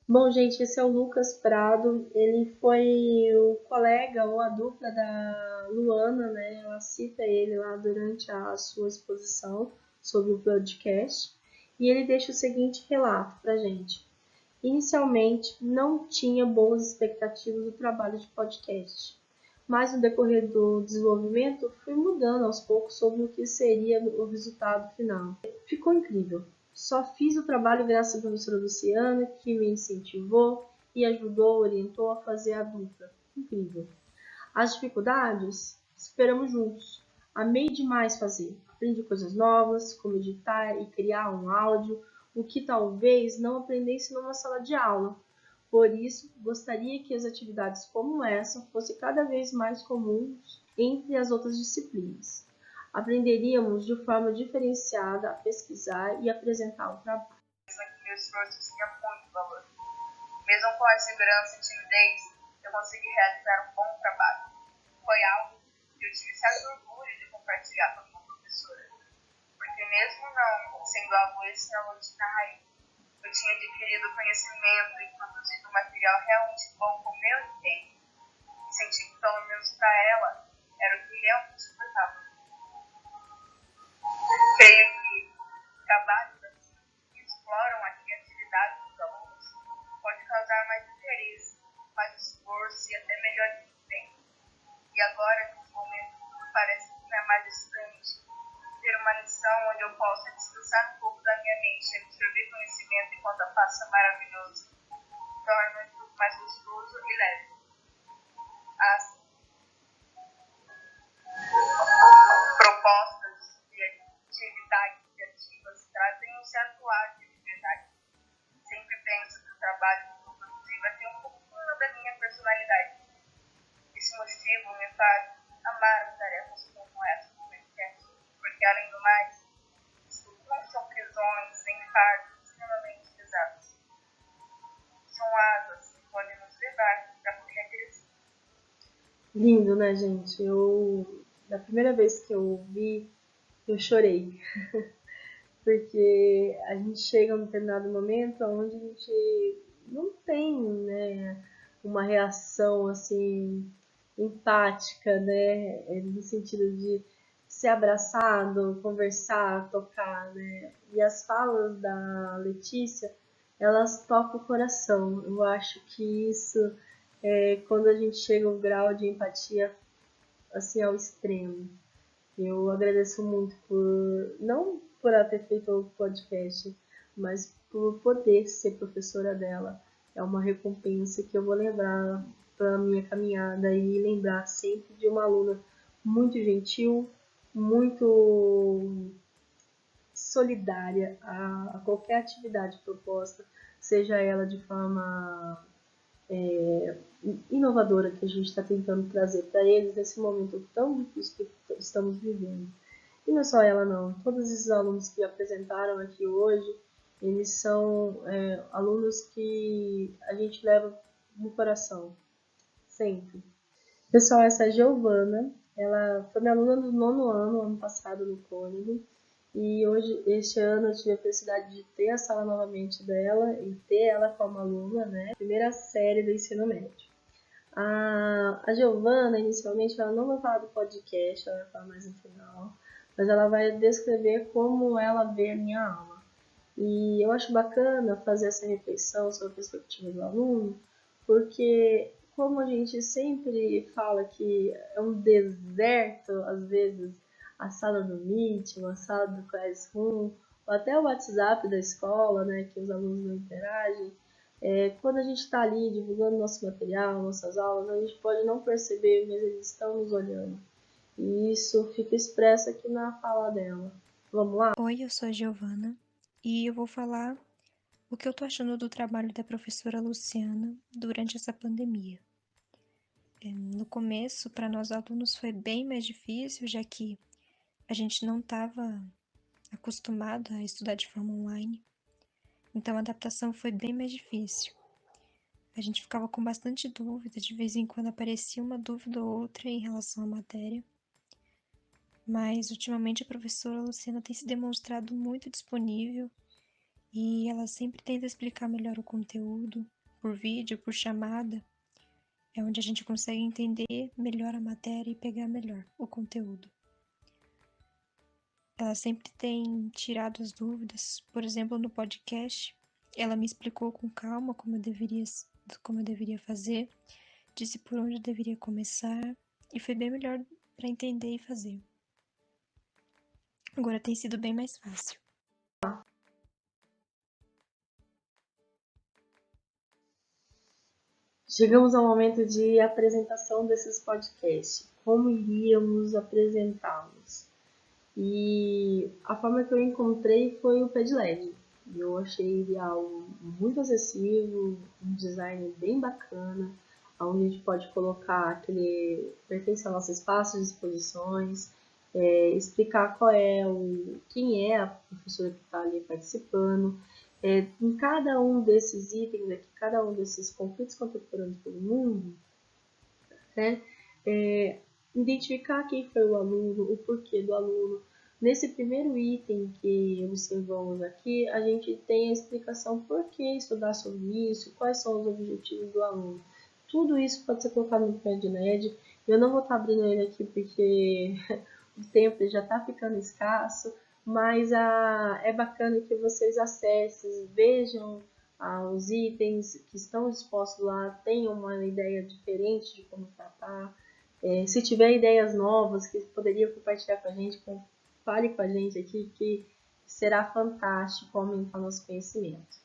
Bom, gente, esse é o Lucas Prado. Ele foi o colega ou a dupla da Luana, né? Ela cita ele lá durante a sua exposição sobre o podcast. E ele deixa o seguinte relato pra gente. Inicialmente, não tinha boas expectativas do trabalho de podcast, mas no decorrer do desenvolvimento, fui mudando aos poucos sobre o que seria o resultado final. Ficou incrível. Só fiz o trabalho graças à professora Luciana, que me incentivou e ajudou, orientou a fazer a dupla. Incrível. As dificuldades, esperamos juntos. Amei demais fazer. Aprendi coisas novas, como editar e criar um áudio, o que talvez não aprendesse numa sala de aula. Por isso, gostaria que as atividades como essa fossem cada vez mais comuns entre as outras disciplinas. Aprenderíamos de forma diferenciada a pesquisar e apresentar o trabalho. Meu esforço tinha muito valor. Mesmo com a segurança e timidez, eu consegui realizar um bom trabalho. Foi algo que eu tive certo orgulho de compartilhar com a minha professora. Porque mesmo não sendo algo extraordinário, eu tinha adquirido conhecimento e produzido material realmente bom com o meu empenho. E senti que, pelo menos para ela, era o que realmente importava. Creio que trabalhos assim, que exploram a criatividade dos alunos pode causar mais interesse, mais esforço e até melhor desempenho. E agora, nesse momento, parece que não é mais distante. Ter uma lição onde eu possa descansar um pouco da minha mente e absorver conhecimento enquanto a faço é maravilhoso. Torna tudo mais gostoso e leve. As propostas de atividades criativas trazem um certo ar de liberdade. Sempre penso que o trabalho que vou produzir vai ter um pouquinho da minha personalidade. Esse motivo me faz amar tarefas como essa do podcast, porque além do mais, não são prisões nem fardos extremamente pesados. São asas que podem nos levar para qualquer direção. Lindo, né, gente? Da primeira vez que eu ouvi, eu chorei. Porque a gente chega a um determinado momento onde a gente não tem, né, uma reação, assim, empática, né, no sentido de ser abraçado, conversar, tocar, né, e as falas da Letícia, elas tocam o coração. Eu acho que isso é quando a gente chega ao grau de empatia, assim, ao extremo. Eu agradeço muito não por ela ter feito o podcast, mas por poder ser professora dela. É uma recompensa que eu vou levar para a minha caminhada e lembrar sempre de uma aluna muito gentil, muito solidária a qualquer atividade proposta, seja ela de forma inovadora que a gente está tentando trazer para eles nesse momento tão difícil que estamos vivendo. E não é só ela não, todos esses alunos que apresentaram aqui hoje, eles são alunos que a gente leva no coração, sempre. Pessoal, essa é a Giovana. Ela foi minha aluna do 9º ano passado no Cônigo. E hoje, este ano, eu tive a felicidade de ter a sala novamente dela e ter ela como aluna, né? Primeira série do ensino médio. A Giovana, inicialmente, ela não vai falar do podcast, ela vai falar mais no final, mas ela vai descrever como ela vê a minha aula. E eu acho bacana fazer essa reflexão sobre a perspectiva do aluno, porque como a gente sempre fala que é um deserto, às vezes, a sala do Meet, a sala do Classroom, ou até o WhatsApp da escola, né, que os alunos não interagem, quando a gente está ali divulgando nosso material, nossas aulas, a gente pode não perceber, mas eles estão nos olhando. E isso fica expresso aqui na fala dela. Vamos lá? Oi, eu sou a Giovana e eu vou falar o que eu tô achando do trabalho da professora Luciana durante essa pandemia. No começo, para nós alunos foi bem mais difícil, já que a gente não estava acostumado a estudar de forma online, então a adaptação foi bem mais difícil. A gente ficava com bastante dúvida, de vez em quando aparecia uma dúvida ou outra em relação à matéria, mas ultimamente a professora Luciana tem se demonstrado muito disponível e ela sempre tenta explicar melhor o conteúdo, por vídeo, por chamada, é onde a gente consegue entender melhor a matéria e pegar melhor o conteúdo. Ela sempre tem tirado as dúvidas, por exemplo, no podcast, ela me explicou com calma como eu deveria fazer, disse por onde eu deveria começar e foi bem melhor para entender e fazer. Agora tem sido bem mais fácil. Chegamos ao momento de apresentação desses podcasts. Como iríamos apresentá-los? E a forma que eu encontrei foi o Padlet. Eu achei ele algo muito acessível, um design bem bacana, onde a gente pode colocar que ele pertence ao nosso espaço de exposições, explicar quem é a professora que está ali participando. Em cada um desses itens aqui, cada um desses conflitos contemporâneos pelo mundo, né, identificar quem foi o aluno, o porquê do aluno. Nesse primeiro item que observamos aqui, a gente tem a explicação por que estudar sobre isso, quais são os objetivos do aluno. Tudo isso pode ser colocado no Padlet. Eu não vou estar abrindo ele aqui porque o tempo já está ficando escasso, mas é bacana que vocês acessem, vejam os itens que estão dispostos lá, tenham uma ideia diferente de como tratar. Se tiver ideias novas que poderia compartilhar com a gente, fale com a gente aqui, que será fantástico aumentar nosso conhecimento.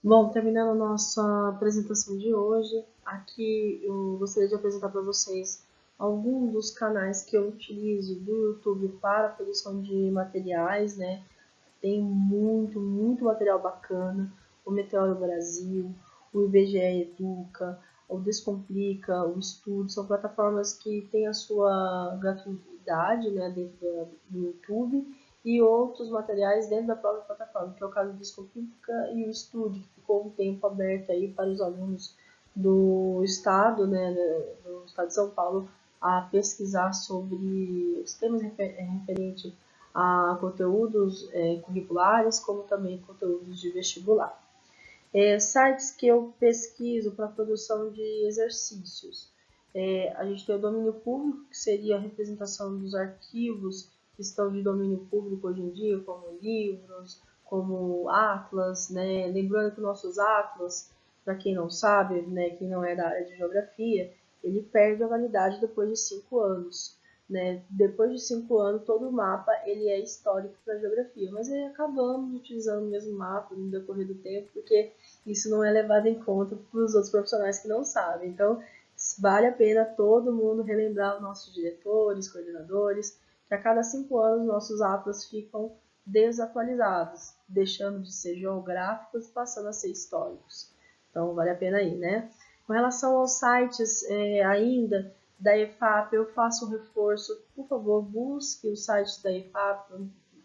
Bom, terminando a nossa apresentação de hoje, aqui eu gostaria de apresentar para vocês alguns dos canais que eu utilizo do YouTube para a produção de materiais, né? Tem muito material bacana, o Meteoro Brasil, o IBGE Educa, o Descomplica, o Estudo, são plataformas que têm a sua gratuidade, né, dentro do YouTube, e outros materiais dentro da própria plataforma, que é o caso do Descomplica e o Estudo, que ficou um tempo aberto aí para os alunos do estado, né, do estado de São Paulo, a pesquisar sobre os temas referentes a conteúdos curriculares, como também conteúdos de vestibular. Sites que eu pesquiso para a produção de exercícios. A gente tem o domínio público, que seria a representação dos arquivos que estão de domínio público hoje em dia, como livros, como atlas, né? Lembrando que nossos atlas, para quem não sabe, né, quem não é da área de geografia, ele perde a validade depois de 5 anos. Né? Depois de 5 anos, todo o mapa ele é histórico para a geografia, mas aí acabamos utilizando o mesmo mapa no decorrer do tempo, porque isso não é levado em conta para os outros profissionais que não sabem. Então, vale a pena todo mundo relembrar os nossos diretores, coordenadores, que a cada 5 anos nossos atlas ficam desatualizados, deixando de ser geográficos e passando a ser históricos. Então, vale a pena aí, né? Com relação aos sites ainda da EFAP, eu faço um reforço. Por favor, busque os sites da EFAP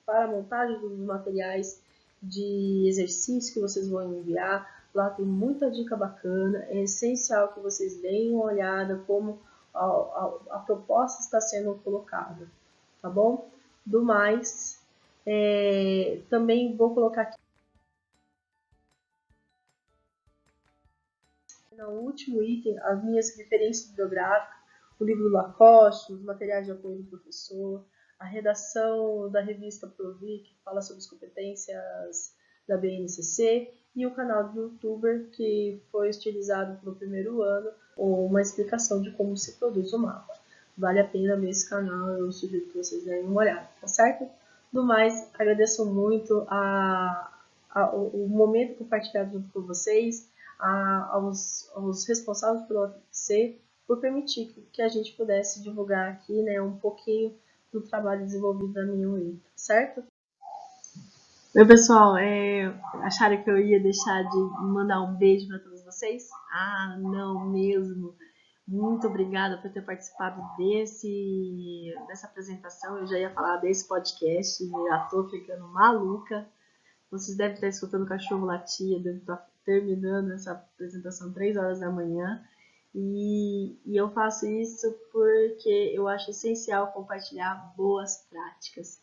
para a montagem dos materiais. de exercício que vocês vão enviar. Lá tem muita dica bacana, é essencial que vocês deem uma olhada como a proposta está sendo colocada, tá bom? Do mais, também vou colocar aqui no último item as minhas referências bibliográficas, o livro do Lacoste, os materiais de apoio do professor, a redação da revista Provi, que fala sobre as competências da BNCC, e o canal do YouTuber, que foi utilizado no primeiro ano, uma explicação de como se produz o mapa. Vale a pena ver esse canal, eu sugiro que vocês deem uma olhada, tá certo? Do mais, agradeço muito o momento compartilhado junto com vocês, aos responsáveis pelo UFC, por permitir que a gente pudesse divulgar aqui, né, um pouquinho do trabalho desenvolvido da minha UEM, certo? Oi, pessoal, acharam que eu ia deixar de mandar um beijo para todos vocês? Ah, não mesmo! Muito obrigada por ter participado dessa apresentação. Eu já ia falar desse podcast, já estou ficando maluca. Vocês devem estar escutando o cachorro latir, eu devo estar terminando essa apresentação 3 horas da manhã. E eu faço isso porque eu acho essencial compartilhar boas práticas.